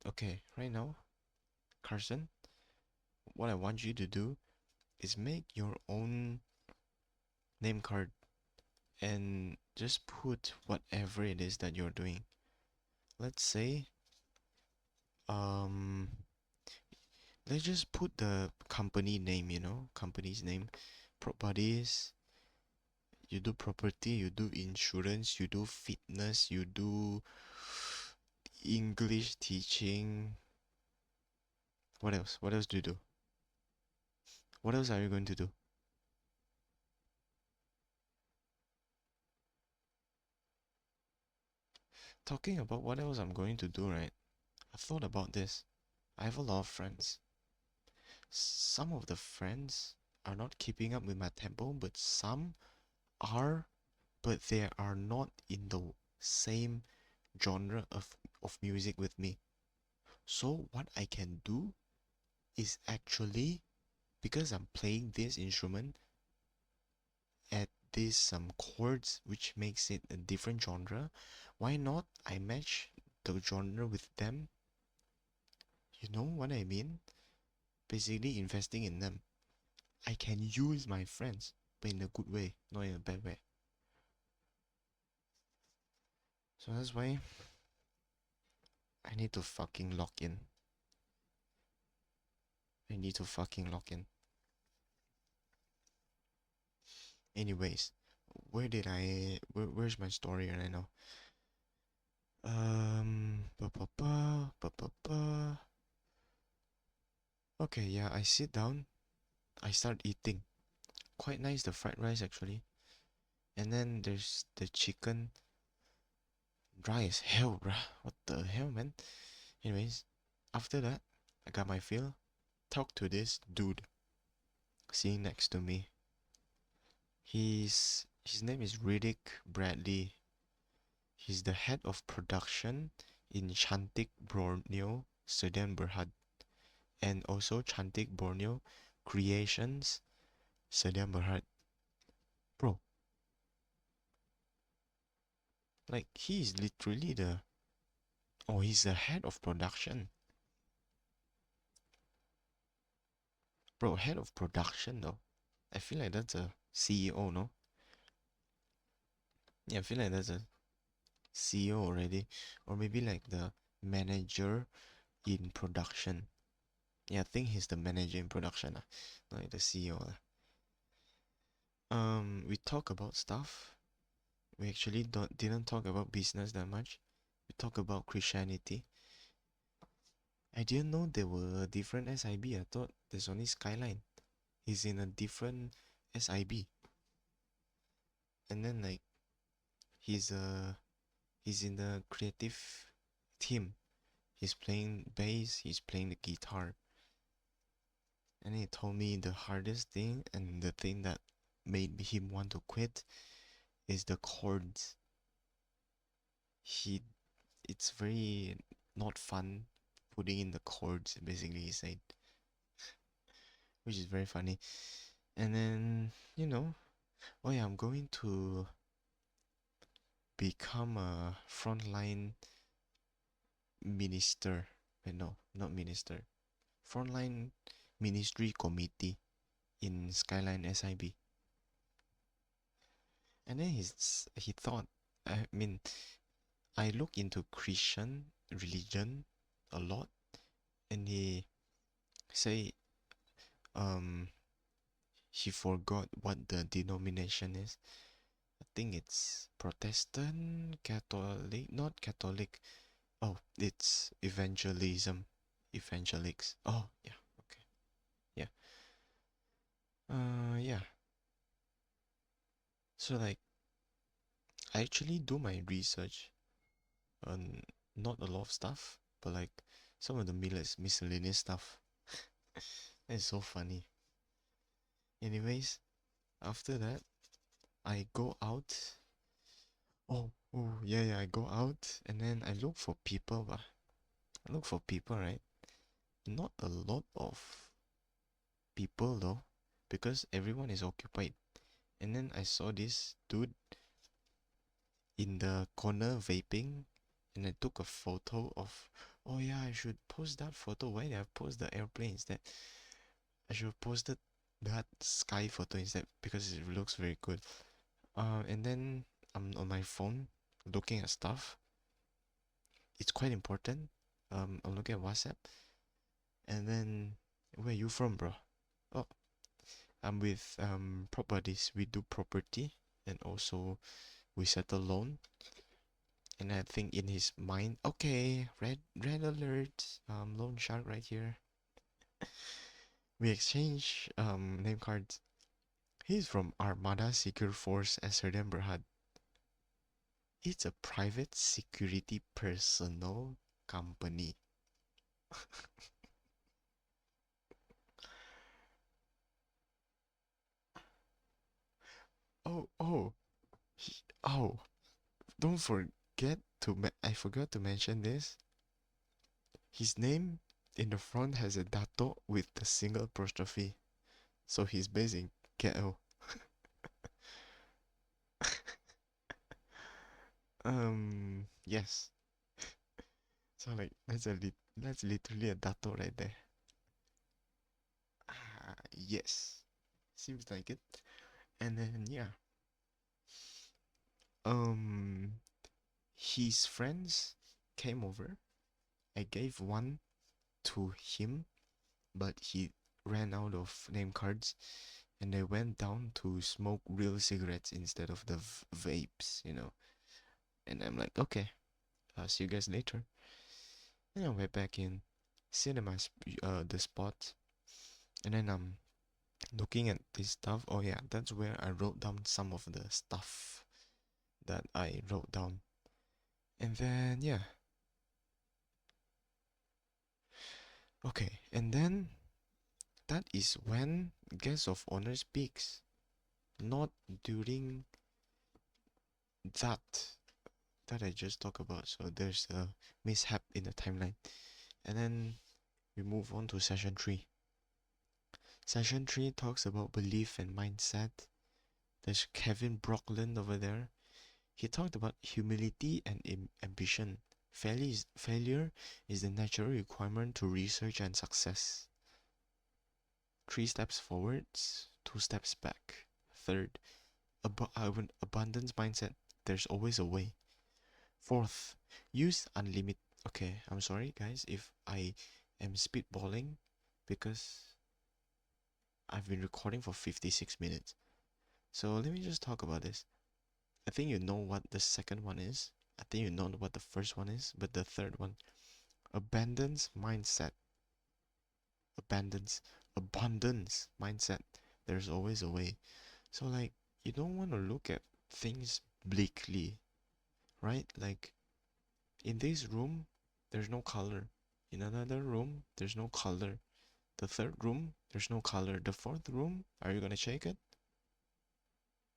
A: okay, right now, Carson, what I want you to do is make your own name card and just put whatever it is that you're doing. Let's say, um, let's just put the company name, company's name, properties. You do property, you do insurance, you do fitness, you do English teaching. What else? What else do you do? What else are you going to do? Talking about what else I'm going to do, right? I thought about this. I have a lot of friends. Some of the friends are not keeping up with my tempo, but some are, but they are not in the same genre of music with me. So what I can do is actually, because I'm playing this instrument at this some chords which makes it a different genre, why not I match the genre with them? You know what I mean? Basically investing in them. I can use my friends, but in a good way, not in a bad way. So that's why I need to fucking lock in. I need to fucking lock in. Anyways, where's my story right now? Ba ba ba ba ba ba. Okay, yeah, I sit down, I start eating. Quite nice, the fried rice actually. And then there's the chicken, dry as hell, bruh. What the hell, man? Anyways, after that, I got my fill. Talk to this dude sitting next to me. His name is Riddick Bradley. He's the head of production in Cantik Borneo, Sudan Berhad, and also Cantik Borneo Creations, Sudan Berhad. Bro, like he's literally he's the head of production. Bro, head of production though. I feel like that's a CEO, no? Yeah, I feel like that's a CEO already. Or maybe like the manager in production. Yeah, I think he's the manager in production, not like the CEO. We talk about stuff. We actually didn't talk about business that much. We talk about Christianity. I didn't know there were different SIB. I thought there's only Skyline. He's in a different SIB. And then like he's uh he's in the creative team. He's playing bass, he's playing the guitar. And he told me the hardest thing and the thing that made him want to quit is the chords. He it's very not fun putting in the chords, basically he said, which is very funny. And then, oh yeah, I'm going to become a frontline minister. Wait, no, not minister. Frontline ministry committee in Skyline SIB. And then he thought, I mean, I look into Christian religion a lot, and he say, um, he forgot what the denomination is. I think it's Protestant, Catholic, not Catholic. Oh, it's evangelism, evangelics. Oh, yeah, okay, yeah. Yeah. So like, I actually do my research on not a lot of stuff, but like some of the miscellaneous stuff. It's so funny. Anyways, after that, I go out. Oh, yeah, yeah. I go out and then I look for people, but I look for people, right? Not a lot of people though, because everyone is occupied. And then I saw this dude in the corner vaping, and I took a photo of. Oh yeah, I should post that photo. Why did I post the airplane instead? I should have posted that sky photo instead because it looks very good. And then I'm on my phone looking at stuff. It's quite important. I'm looking at WhatsApp, and then where are you from, bro? Oh, I'm with properties. We do property, and also we settle loan. And I think in his mind, okay, red alert, loan shark right here. We exchange name cards. He's from Armada Secure Force Amsterdam Berhad. It's a private security personnel company. Oh, oh, oh, don't forget I forgot to mention this. His name in the front has a dato with the single apostrophe. So he's based in KL. Yes. So like that's literally a dato right there. Yes. Seems like it. And then yeah. Um his friends came over. I gave one to him, but he ran out of name cards and they went down to smoke real cigarettes instead of the vapes. And I'm like, okay, I'll see you guys later. And I went back in cinema, the spot. And then looking at this stuff, oh yeah, that's where I wrote down some of the stuff that I wrote down. And then yeah. Okay, and then that is when guest of honor speaks, not during that that I just talked about. So there's a mishap in the timeline. And then we move on to session 3. Session 3 talks about belief and mindset. There's Kevin Brockland over there. He talked about humility and ambition. Failure is the natural requirement to research and success. 3 steps forwards, 2 steps back. Third, abundance mindset. There's always a way. Fourth, use unlimited. Okay, I'm sorry guys if I am spitballing because I've been recording for 56 minutes. So let me just talk about this. I think you know what the second one is. I think you know what the first one is, but the third one, abundance mindset. Abundance mindset. There's always a way. So like you don't want to look at things bleakly, right? Like in this room, there's no color. In another room, there's no color. The third room, there's no color. The fourth room, are you gonna check it?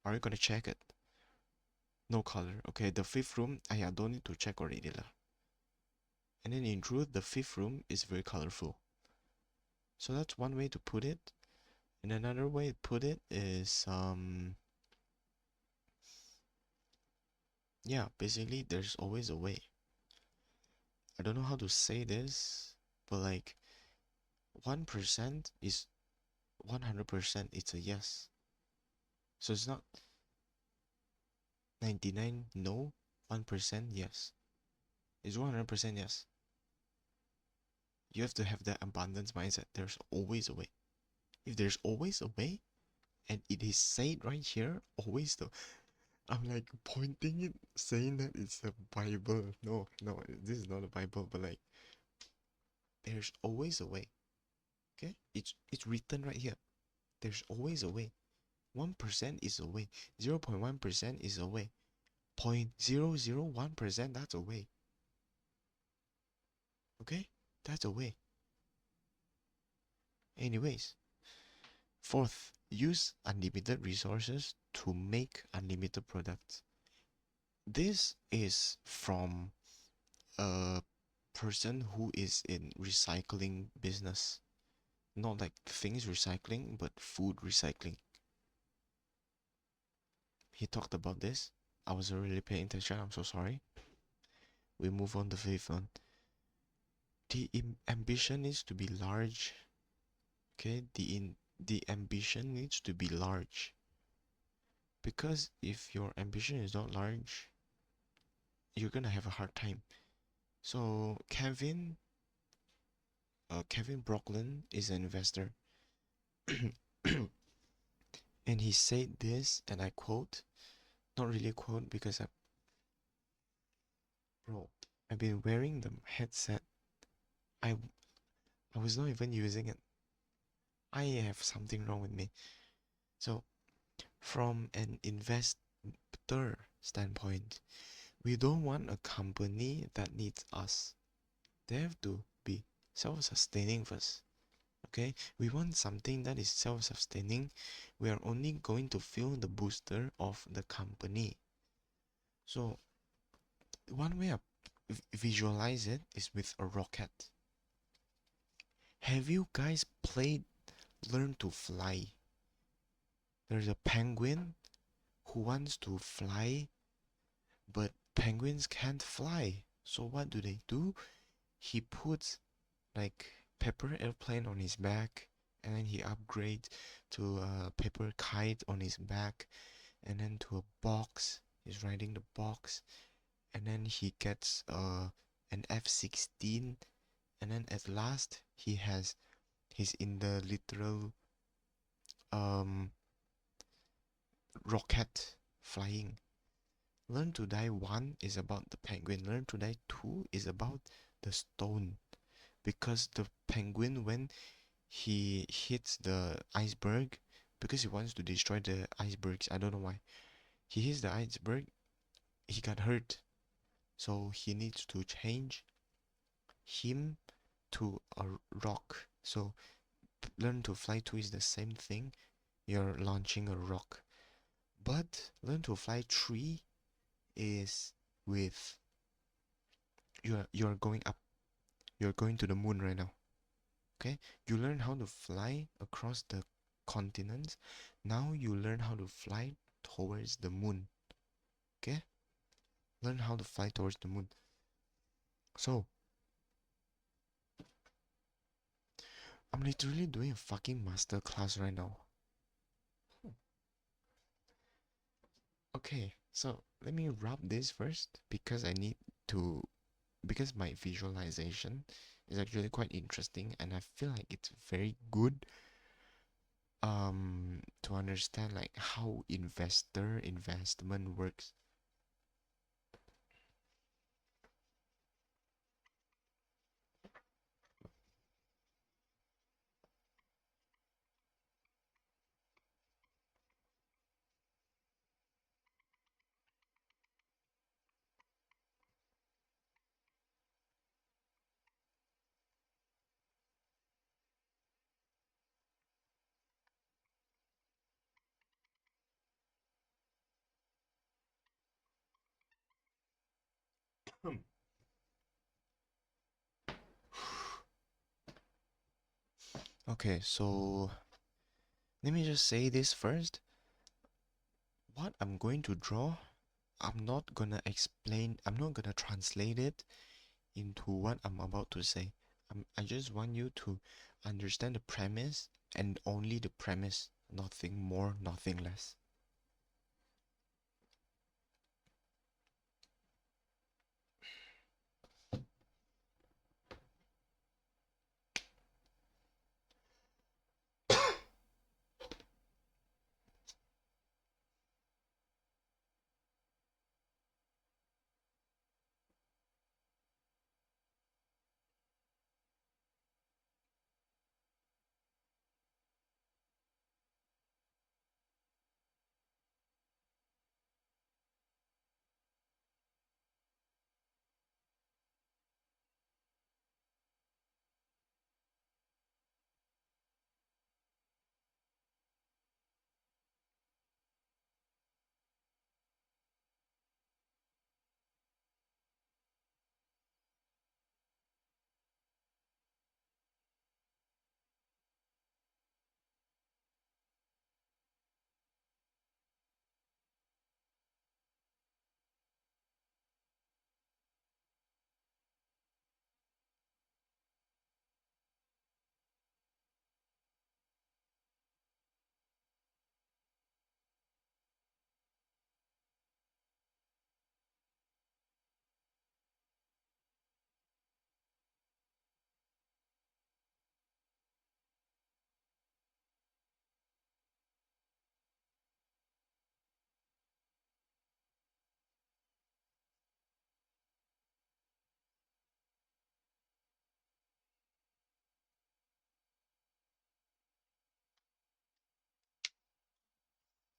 A: Are you gonna check it? No color. Okay, the fifth room, I don't need to check already lah. And then in truth, the fifth room is very colorful. So that's one way to put it. And another way to put it is yeah, basically there's always a way. I don't know how to say this, but like 1% is 100%, it's a yes. So it's not 99 no, 1% yes. It's 100% yes. You have to have that abundance mindset. There's always a way. If there's always a way, and it is said right here, always though. I'm like pointing it, saying that it's a Bible. No, no, this is not a Bible, but like there's always a way. Okay? It's written right here. There's always a way. 1% is a way. 0.1% is a way. 0.001%, that's a way. Okay? That's a way. Anyways, fourth, use unlimited resources to make unlimited products. This is from a person who is in recycling business. Not like things recycling, but food recycling. He talked about this. I wasn't really paying attention, I'm so sorry. We move on to the fifth one. The ambition needs to be large. Okay, the ambition needs to be large. Because if your ambition is not large, you're gonna have a hard time. So Kevin Brockland is an investor. And he said this, and I quote, not really a quote because I've been wearing the headset. I was not even using it. I have something wrong with me. So from an investor standpoint, we don't want a company that needs us. They have to be self-sustaining first. Okay, we want something that is self-sustaining. We are only going to feel the booster of the company. So one way I visualize it is with a rocket. Have you guys played Learn to Fly? There's a penguin who wants to fly, but penguins can't fly. So what do? He puts like paper airplane on his back, and then he upgrades to a paper kite on his back, and then to a box. He's riding the box, and then he gets an F-16, and then at last he's in the literal um rocket flying. Learn to Die 1 is about the penguin. Learn to Die 2 is about the stone. Because the penguin, when he hits the iceberg because he wants to destroy the icebergs. I don't know why. He hits the iceberg, he got hurt. So he needs to change him to a rock. So learn to fly 2 is the same thing. You're launching a rock. But learn to fly 3 is with you're going up. You're going to the moon right now. Okay? You learn how to fly across the continents. Now you learn how to fly towards the moon. Okay? Learn how to fly towards the moon. So I'm literally doing a fucking master class right now. Okay, so let me rub this first because I need to because my visualization is actually quite interesting and I feel like it's very good to understand like how investment works. Okay, so let me just say this first. What I'm going to draw, I'm not gonna explain, I'm not gonna translate it into what I'm about to say. I just want you to understand the premise and only the premise, nothing more, nothing less.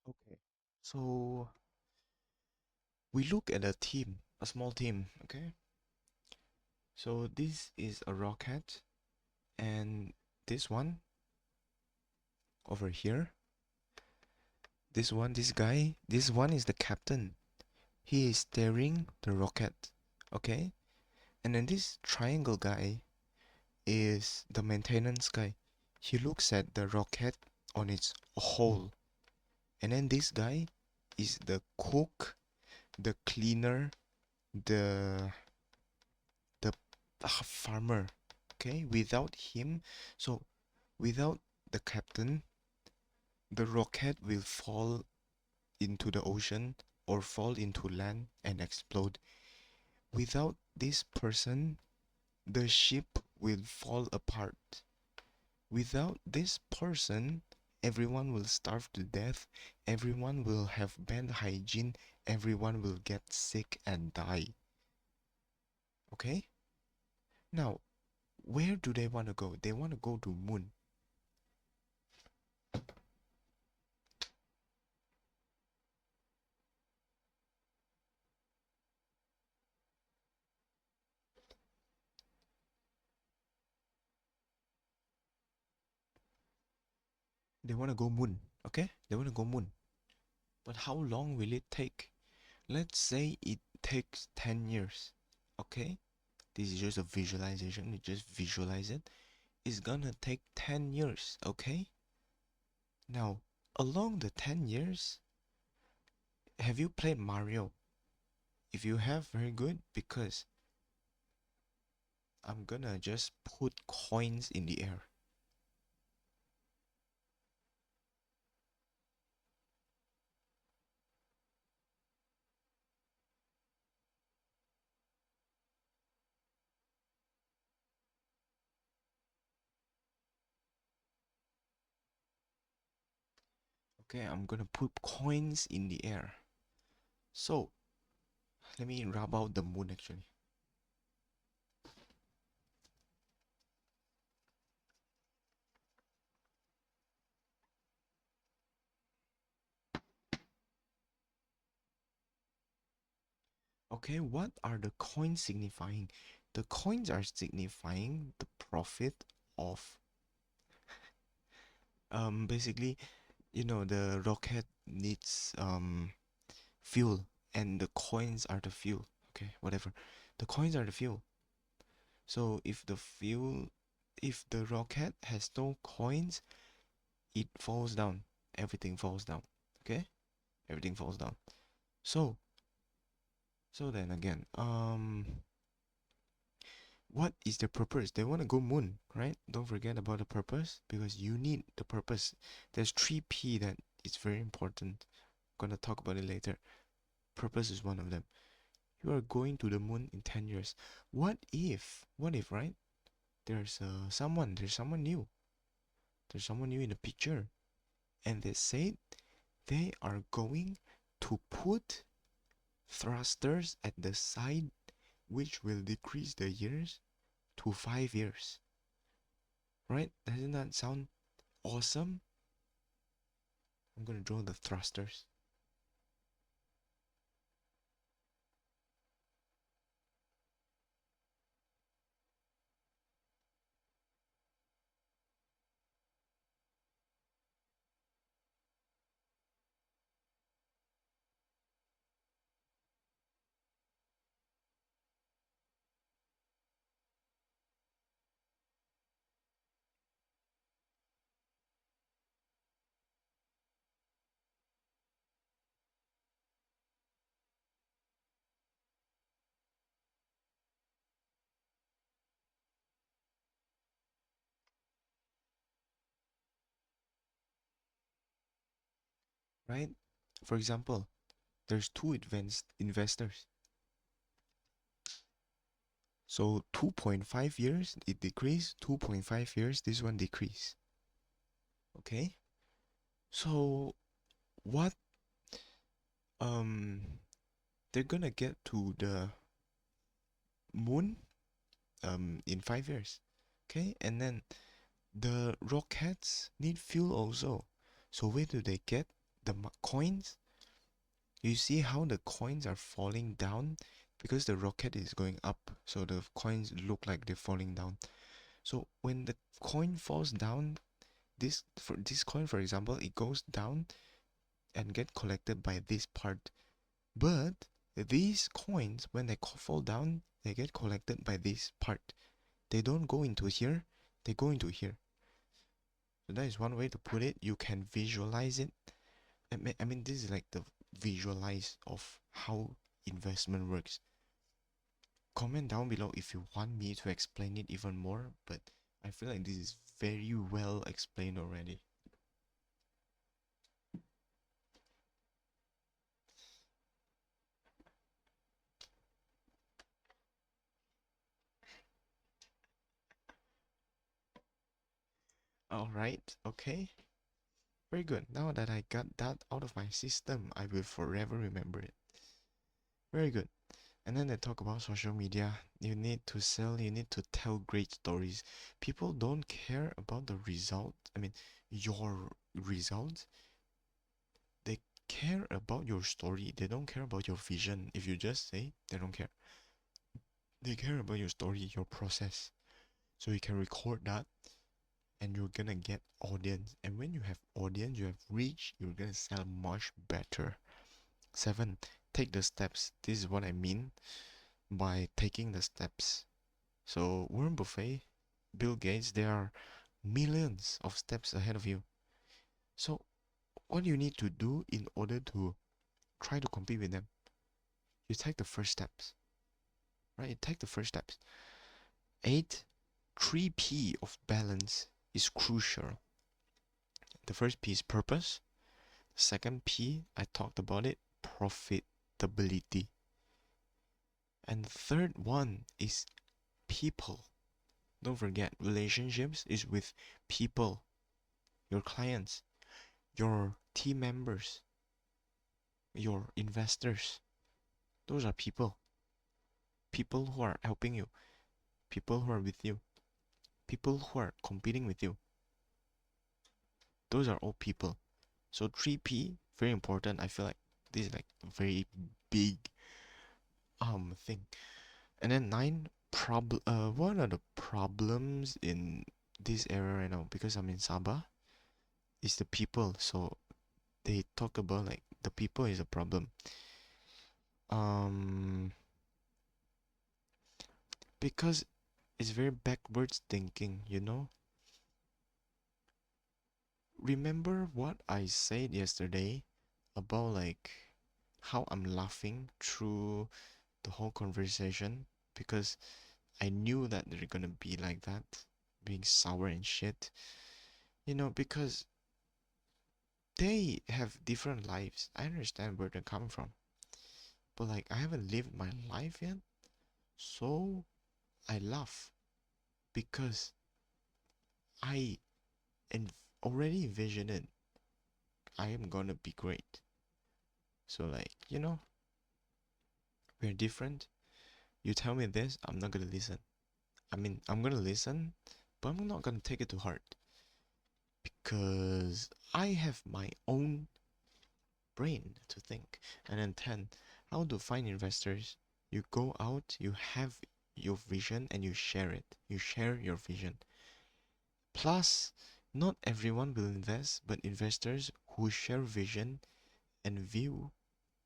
A: Okay. So we look at a team, a small team, okay? So this is a rocket and this one over here, this one is the captain. He is steering the rocket, okay? And then this triangle guy is the maintenance guy. He looks at the rocket on its whole. And then this guy is the cook, the cleaner, the the farmer. Okay, without him, so without the captain, the rocket will fall into the ocean or fall into land and explode. Without this person, the ship will fall apart. Without this person, everyone will starve to death, everyone will have bad hygiene, everyone will get sick and die. Okay? Now, where do they want to go? They want to go to moon.
B: They want to go moon, okay? They want to go moon. But how long will it take? Let's say it takes 10 years, okay? This is just a visualization. You just visualize it. It's gonna take 10 years, okay? Now, along the 10 years, have you played Mario? If you have, very good, because I'm gonna just put coins in the air. Okay, I'm gonna put coins in the air. So, let me rub out the moon actually. Okay, what are the coins signifying? The coins are signifying the profit of basically, the rocket needs fuel, and the coins are the fuel. Okay, whatever. The coins are the fuel. So if the rocket has no coins, it falls down. Everything falls down. Okay? Everything falls down. So, so then again, what is the purpose? They want to go moon, right? Don't forget about the purpose because you need the purpose. There's 3P that is very important. I'm gonna talk about it later. Purpose is one of them. You are going to the moon in 10 years. What if, right? There's someone new. There's someone new in the picture. And they said they are going to put thrusters at the side which will decrease the years to 5 years. Right? Doesn't that sound awesome? I'm gonna draw the thrusters. Right? For example, there's two advanced investors. So 2.5 years it decreased, 2.5 years this one decrease. Okay? So what um they're gonna get to the moon in 5 years. Okay, and then the rockets need fuel also. So where do they get the coins? You see how the coins are falling down because the rocket is going up, so the coins look like they're falling down. So when the coin falls down, this coin, for example, it goes down and get collected by this part. But these coins, when they fall down, they get collected by this part. They don't go into here, they go into here. So that is one way to put it. You can visualize it. I mean, this is like the visualize of how investment works. Comment down below if you want me to explain it even more, but I feel like this is very well explained already. Alright, okay. Very good. Now that I got that out of my system, I will forever remember it. Very good. And then they talk about social media. You need to sell, you need to tell great stories. People don't care about the result. I mean, your results. They care about your story. They don't care about your vision. If you just say, they don't care. They care about your story, your process. So you can record that and you're gonna get audience. And when you have audience, you have reach, you're gonna sell much better. 7. Take the steps. This is what I mean by taking the steps. So Warren Buffett, Bill Gates, there are millions of steps ahead of you. So what you need to do in order to try to compete with them, you take the first steps, right? You take the first steps. 8. 3P of balance is crucial. The first P is purpose. The second P, I talked about it, profitability. And the third one is people. Don't forget, relationships is with people, your clients, your team members, your investors. Those are people. People who are helping you, people who are with you, people who are competing with you. Those are all people. So 3P, very important. I feel like this is like a very big thing. And then 9, what are the problems in this era right now? Because I'm in Sabah, it's the people. So they talk about like the people is a problem. Um, because it's very backwards thinking, you know? Remember what I said yesterday about like how I'm laughing through the whole conversation because I knew that they're gonna be like that, being sour and shit. You know, because they have different lives. I understand where they're coming from. But like I haven't lived my life yet, so I laugh because I and already envisioned it. I am gonna be great. So like, you know, we're different. You tell me this, I'm not gonna listen. I mean, I'm gonna listen, but I'm not gonna take it to heart because I have my own brain to think. And then 10, how to find investors. You go out, you have your vision and you share it. You share your vision. Plus, not everyone will invest, but investors who share vision and view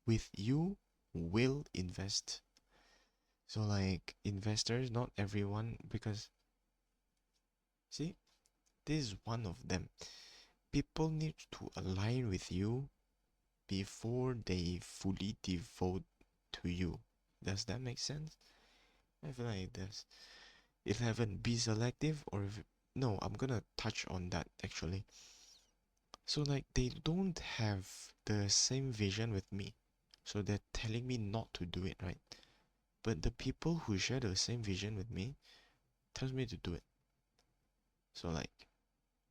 B: with you will invest. So like investors, not everyone, because see, this is one of them. People need to align with you before they fully devote to you. Does that make sense? I feel like it does. 11, be selective or if, no, I'm gonna touch on that actually. So like they don't have the same vision with me. So they're telling me not to do it, right? But the people who share the same vision with me tells me to do it. So like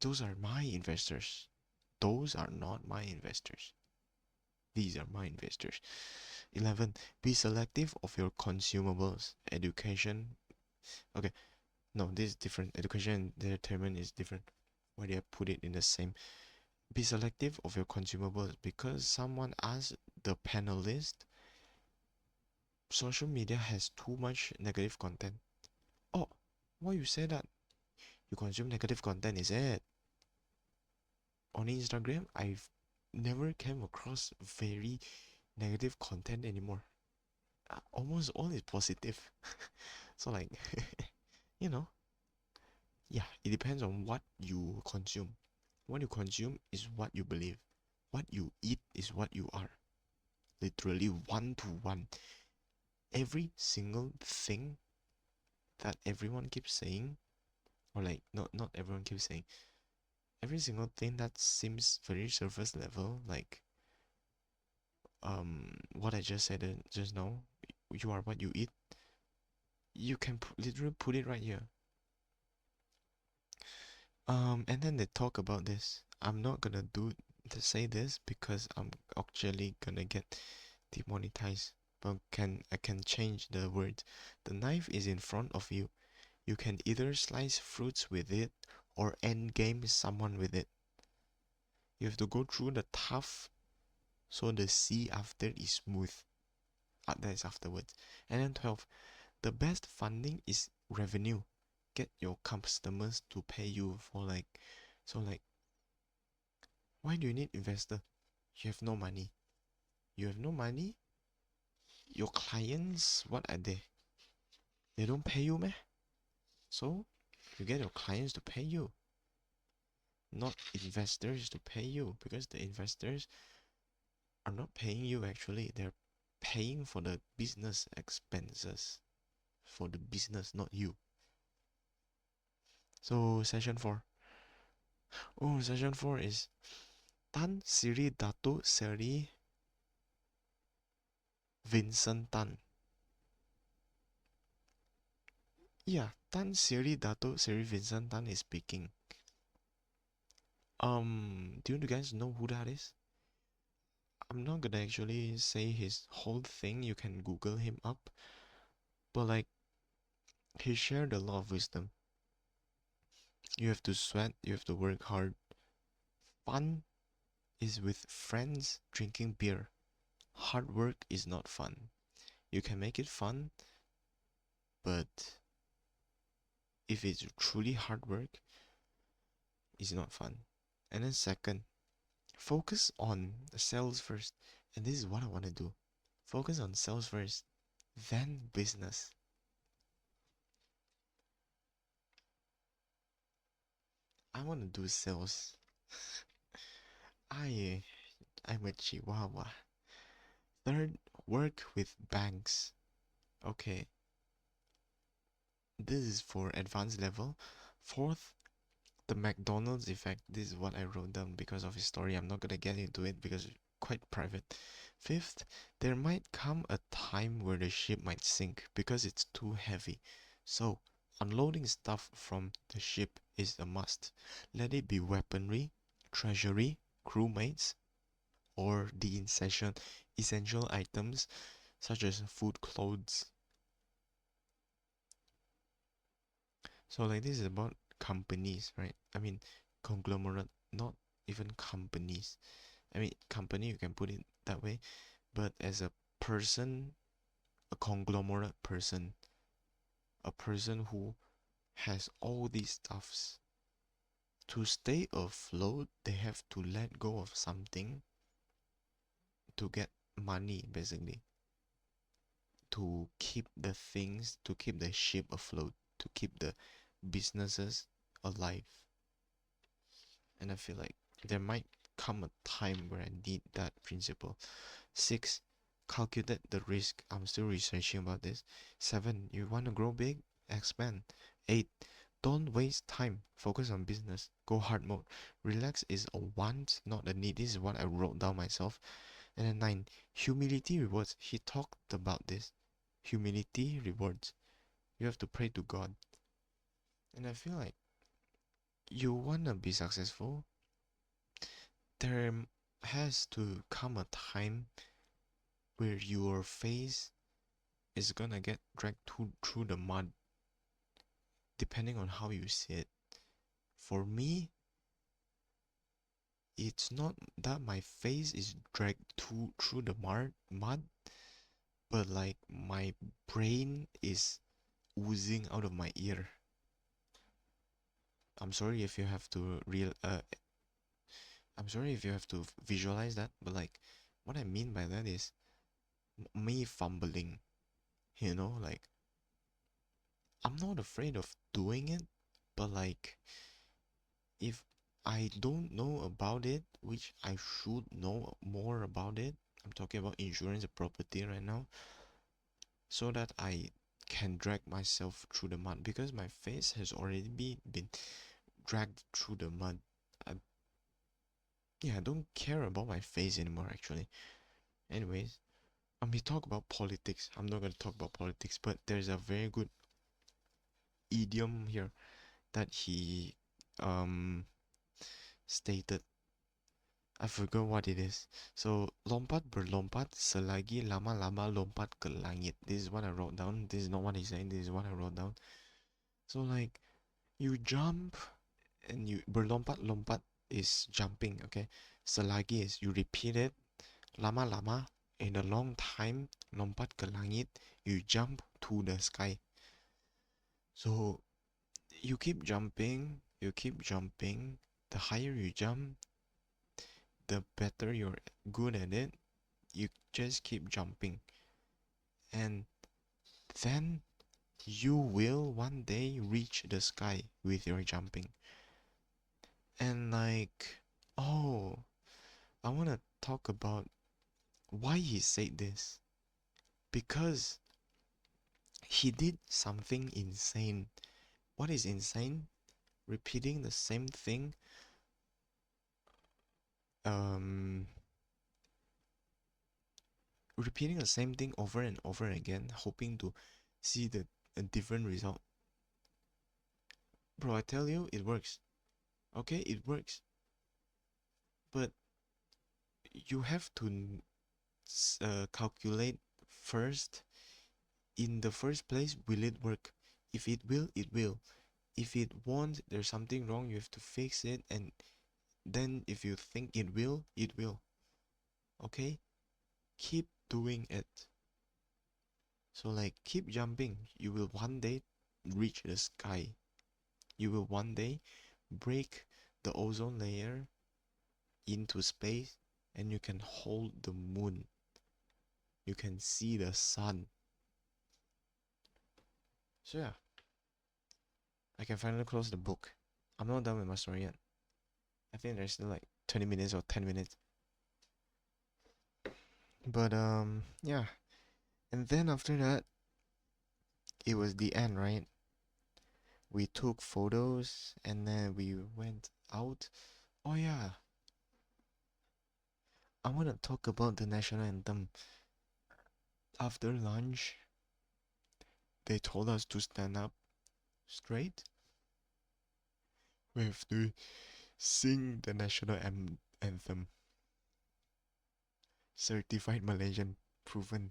B: those are my investors. Those are not my investors. These are my investors. 11. Be selective of your consumables. Education. Okay, no, this is different. Education and entertainment is different. Why did I put it in the same? Be selective of your consumables because someone asked the panelist, social media has too much negative content. Oh, why you say that? You consume negative content, is it? On Instagram, I've never came across very negative content anymore. Almost all is positive. So like, you know, yeah, it depends on what you consume. What you consume is what you believe. What you eat is what you are. Literally one to one. Every single thing that everyone keeps saying, or like not everyone keeps saying, every single thing that seems very surface level, like what I just said just now, you are what you eat. You can literally put it right here. And then they talk about this. I'm not gonna do to say this because I'm actually gonna get demonetized. But I can change the word. The knife is in front of you. You can either slice fruits with it or end game someone with it. You have to go through the tough so the sea after is smooth. That is afterwards. And then 12. The best funding is revenue. get your customers to pay you for like, so like, why do you need investor? You have no money. You have no money. Your clients, what are they? They don't pay you, meh? So you get your clients to pay you, not investors to pay you, because the investors are not paying you actually. They're paying for the business expenses for the business, not you. So session 4. Oh, session 4 is Tan Sri Datuk Seri Vincent Tan. Yeah, Tan Sri Datuk Seri Vincent Tan is speaking. Do you guys know who that is? I'm not gonna actually say his whole thing. You can Google him up. But like, he shared a lot of wisdom. You have to sweat. You have to work hard. Fun is with friends drinking beer. Hard work is not fun. You can make it fun, but if it's truly hard work, it's not fun. And then second, focus on sales first. And this is what I want to do. Focus on sales first, then business. I want to do sales. I I'm a chihuahua. Third, work with banks. Okay, this is for advanced level. Fourth, the McDonald's effect. This is what I wrote down because of his story. I'm not gonna get into it because it's quite private. Fifth, there might come a time where the ship might sink because it's too heavy. So, unloading stuff from the ship is a must. Let it be weaponry, treasury, crewmates, or the essential items such as food, clothes. So like this is about companies, right? I mean conglomerate, not even companies. I mean company you can put it that way, but as a person, a conglomerate person, a person who has all these stuffs. To stay afloat, they have to let go of something to get money basically. To keep the things, to keep the ship afloat, to keep the businesses alive. And I feel like there might come a time where I need that principle. 6. Calculate the risk. I'm still researching about this. 7. You want to grow big? Expand. 8. Don't waste time. Focus on business. Go hard mode. Relax is a want, not a need. This is what I wrote down myself. And then 9. Humility rewards. He talked about this. Humility rewards. You have to pray to God. And I feel like you want to be successful, there has to come a time where your face is gonna get dragged through the mud, depending on how you see it. For me, it's not that my face is dragged through the mud, but like my brain is oozing out of my ear. I'm sorry if you have to I'm sorry if you have to visualize that, but like what I mean by that is me fumbling, like I'm not afraid of doing it, but like if I don't know about it, which I should know more about it, I'm talking about insurance and property right now, so that I can drag myself through the mud because my face has already been dragged through the mud. I, yeah, I don't care about my face anymore actually. Anyways, we talk about politics. I'm not gonna talk about politics, but there's a very good idiom here that he um stated. I forgot what it is. So, lompat berlompat selagi lama-lama lompat ke langit. This is what I wrote down. This is not what he's saying. This is what I wrote down. So, like, you jump and you berlompat-lompat is jumping, okay? Selagi is you repeat it. Lama-lama, in a long time, lompat ke langit, you jump to the sky. So, You keep jumping, you keep jumping. The higher you jump, the better you're good at it. You just keep jumping. And then you will one day reach the sky with your jumping. And like, oh, I want to talk about why he said this. Because he did something insane. What is insane? Repeating the same thing, um, repeating the same thing over and over again, hoping to see a different result. Bro, I tell you, it works. Okay, it works. But you have to calculate first. In the first place, will it work? If it will, it will. If it won't, there's something wrong, you have to fix it. And then if you think it will, it will. Okay? Keep doing it. So, like, keep jumping. You will one day reach the sky. You will one day break the ozone layer into space and you can hold the moon. You can see the sun. So, yeah, I can finally close the book. I'm not done with my story yet. I think there's still like 20 minutes or 10 minutes. But, yeah. And then after that, it was the end, right? We took photos and then we went out. Oh, yeah. I want to talk about the national anthem. After lunch, they told us to stand up straight. We have to sing the national anthem. Certified Malaysian, proven.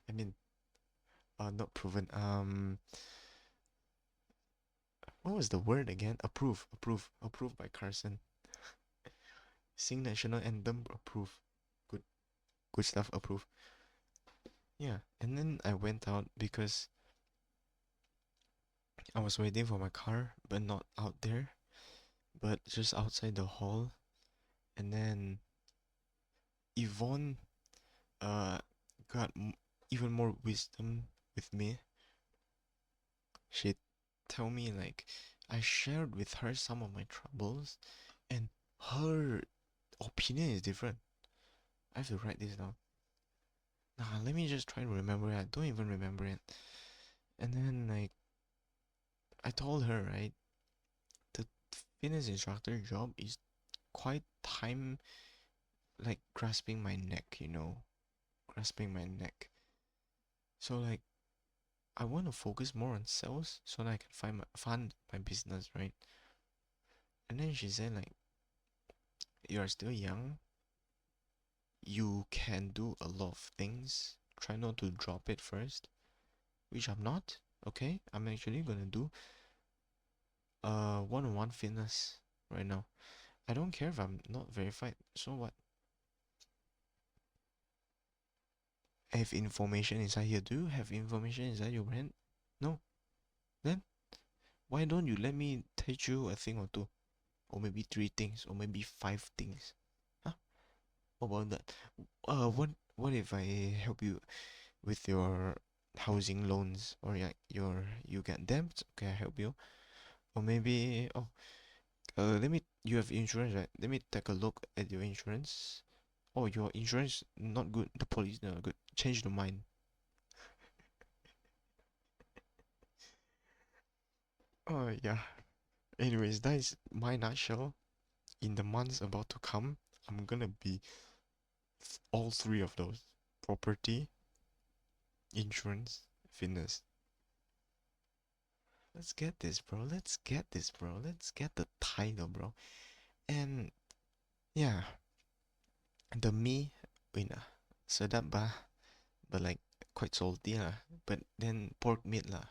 B: I mean, not proven. What was the word again? Approved by Carson. Sing national anthem, approve. Good, good stuff. Approve. Yeah, and then I went out because I was waiting for my car, but not out there, but just outside the hall. And then Yvonne uh got even more wisdom with me. She tell me like I shared with her some of my troubles, and her opinion is different. I have to write this down. Nah, let me just try to remember it. I don't even remember it. And then like I told her, right, the fitness instructor job is quite time like grasping my neck, grasping my neck. So like I want to focus more on sales so that I can fund my business, right? And then she said like you are still young, you can do a lot of things. Try not to drop it first, which I'm not. Okay, I'm actually gonna do one-on-one fitness right now. I don't care if I'm not verified. So what? I have information inside here. Do you have information inside your brand? No. Then why don't you let me teach you a thing or two, or maybe three things, or maybe five things? Huh? What about that? What if I help you with your housing loans or you get debts? Okay, I help you. Or maybe let me you have insurance, right? Let me take a look at your insurance. Oh, your insurance not good. The policy not good. Change the mind. Oh yeah. Anyways, that is my nutshell. In the months about to come, I'm gonna be all three of those: property, insurance, fitness. Let's get this, bro. Let's get this, bro. Let's get the title, bro. And yeah, the mee, wait, sedap bah, but like quite salty lah. But then pork meat lah.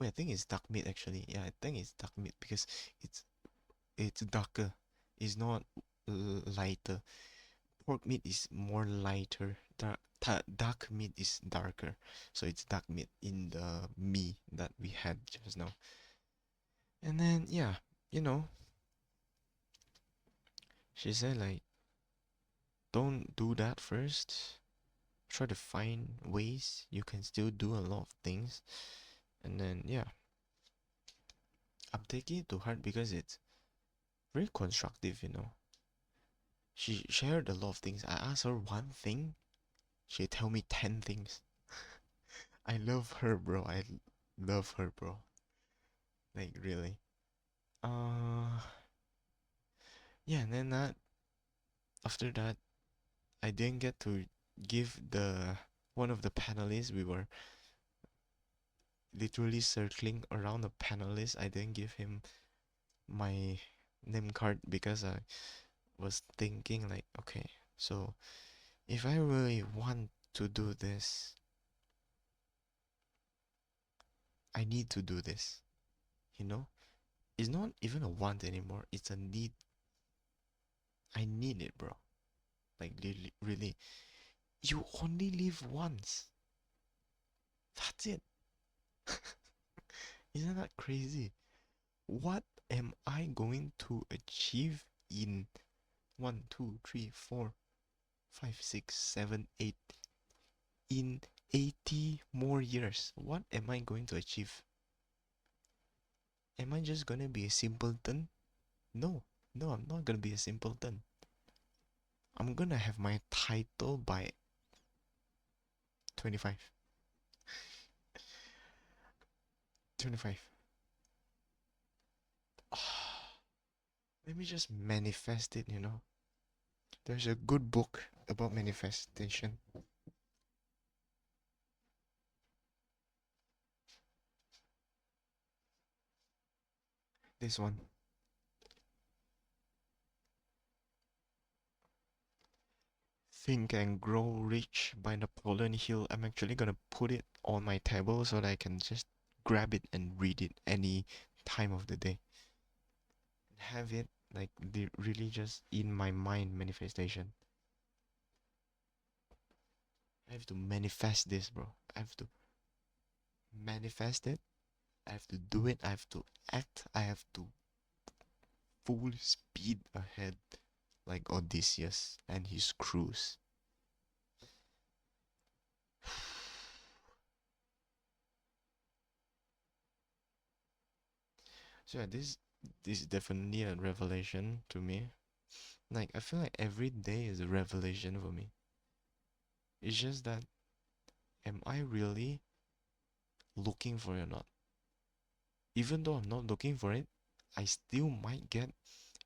B: Wait, I think it's duck meat actually. Yeah, I think it's duck meat because it's it's darker. It's not lighter. Pork meat is more lighter. Duck meat is darker. So it's duck meat in the mee that we had just now. And then, yeah, you know, she said, like, don't do that first. Try to find ways you can still do a lot of things. And then, yeah, I'm taking it to heart because it's very constructive, you know. She shared a lot of things. I asked her one thing, she tell me 10 things. I love her, bro. I love her, bro. Like, really. Uh, yeah, and then after that, I didn't get to give the one of the panelists. We were literally circling around the panelist. I didn't give him my name card because I was thinking like, okay, so if I really want to do this, I need to do this. You know, it's not even a want anymore. It's a need. I need it, bro. Like really, really. You only live once. That's it. Isn't that crazy? What am I going to achieve in 1, 2, 3, 4, 5, 6, 7, 8 in 80 more years? What am I going to achieve? Am I just gonna be a simpleton? No, no, I'm not gonna be a simpleton. I'm gonna have my title by 25. 25. Let me just manifest it, you know. There's a good book about manifestation. This one. Think and Grow Rich by Napoleon Hill. I'm actually gonna put it on my table so that I can just grab it and read it any time of the day. Have it like really just in my mind manifestation. I have to manifest this, bro. I have to manifest it. I have to do it. I have to act. I have to full speed ahead like Odysseus and his crews. So yeah, this is definitely a revelation to me. Like I feel like every day is a revelation for me. It's just that am I really looking for it or not? Even though I'm not looking for it, I still might get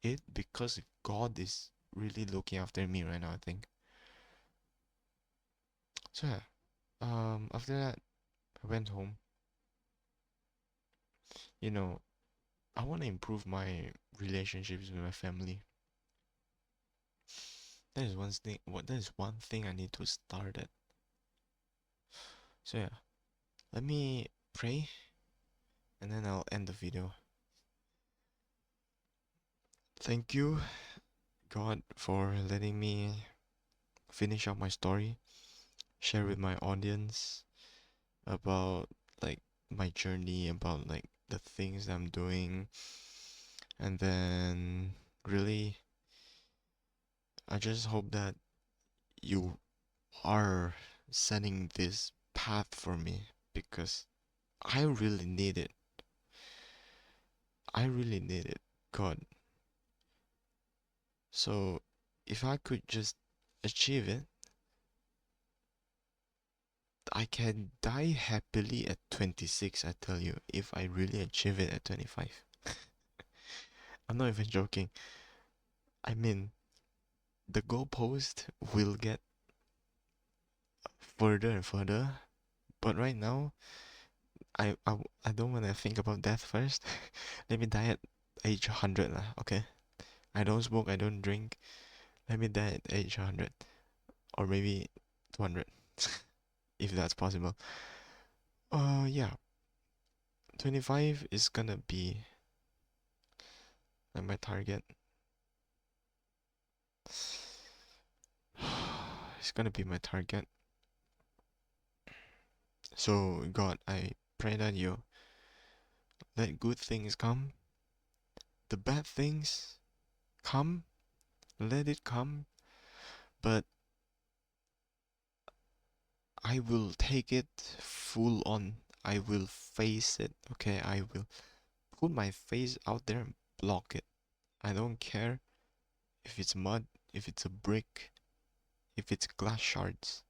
B: it because God is really looking after me right now, I think. So yeah, after that I went home. You know, I want to improve my relationships with my family. That is one thing. What that is one thing I need to start at. So yeah, let me pray and then I'll end the video. Thank you, God, for letting me finish up my story, share with my audience about like my journey, about like the things I'm doing, and then really, I just hope that you are setting this path for me because I really need it. I really need it, God. So if I could just achieve it, I can die happily at 26, I tell you, if I really achieve it at 25. I'm not even joking. I mean, the goalpost will get further and further, but right now, I don't want to think about death first. Let me die at age 100 lah, okay? I don't smoke, I don't drink. Let me die at age 100 or maybe 200 if that's possible. Yeah, 25 is gonna be like my target. It's gonna be my target. So God, I pray that you let good things come The bad things come, let it come, but I will take it full on. I will face it, okay? I will put my face out there and block it. I don't care if it's mud, if it's a brick, if it's glass shards.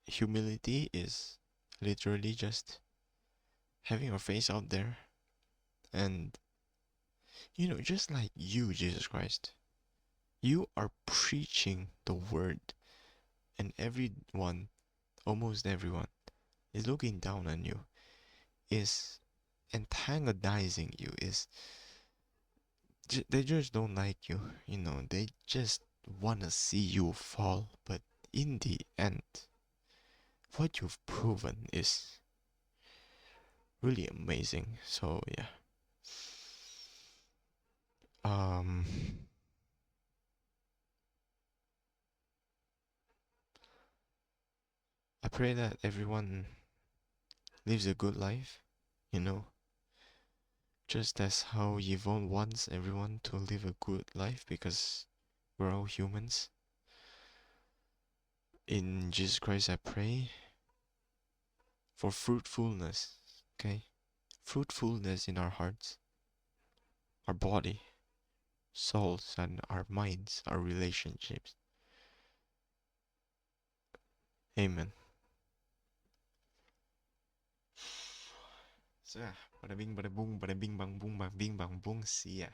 B: Humility is literally just having your face out there and, just like you, Jesus Christ, you are preaching the word, and everyone, almost everyone, is looking down on you, is antagonizing you, they just don't like you, they just want to see you fall. But in the end, what you've proven is really amazing. So yeah, um, I pray that everyone lives a good life, you know, just as how Yvonne wants everyone to live a good life because we're all humans. In Jesus Christ, I pray for fruitfulness, okay? Fruitfulness in our hearts, our body, souls, and our minds, our relationships. Amen. So, yeah, bada bing, bada boom, bada bing, bang, boom, see ya.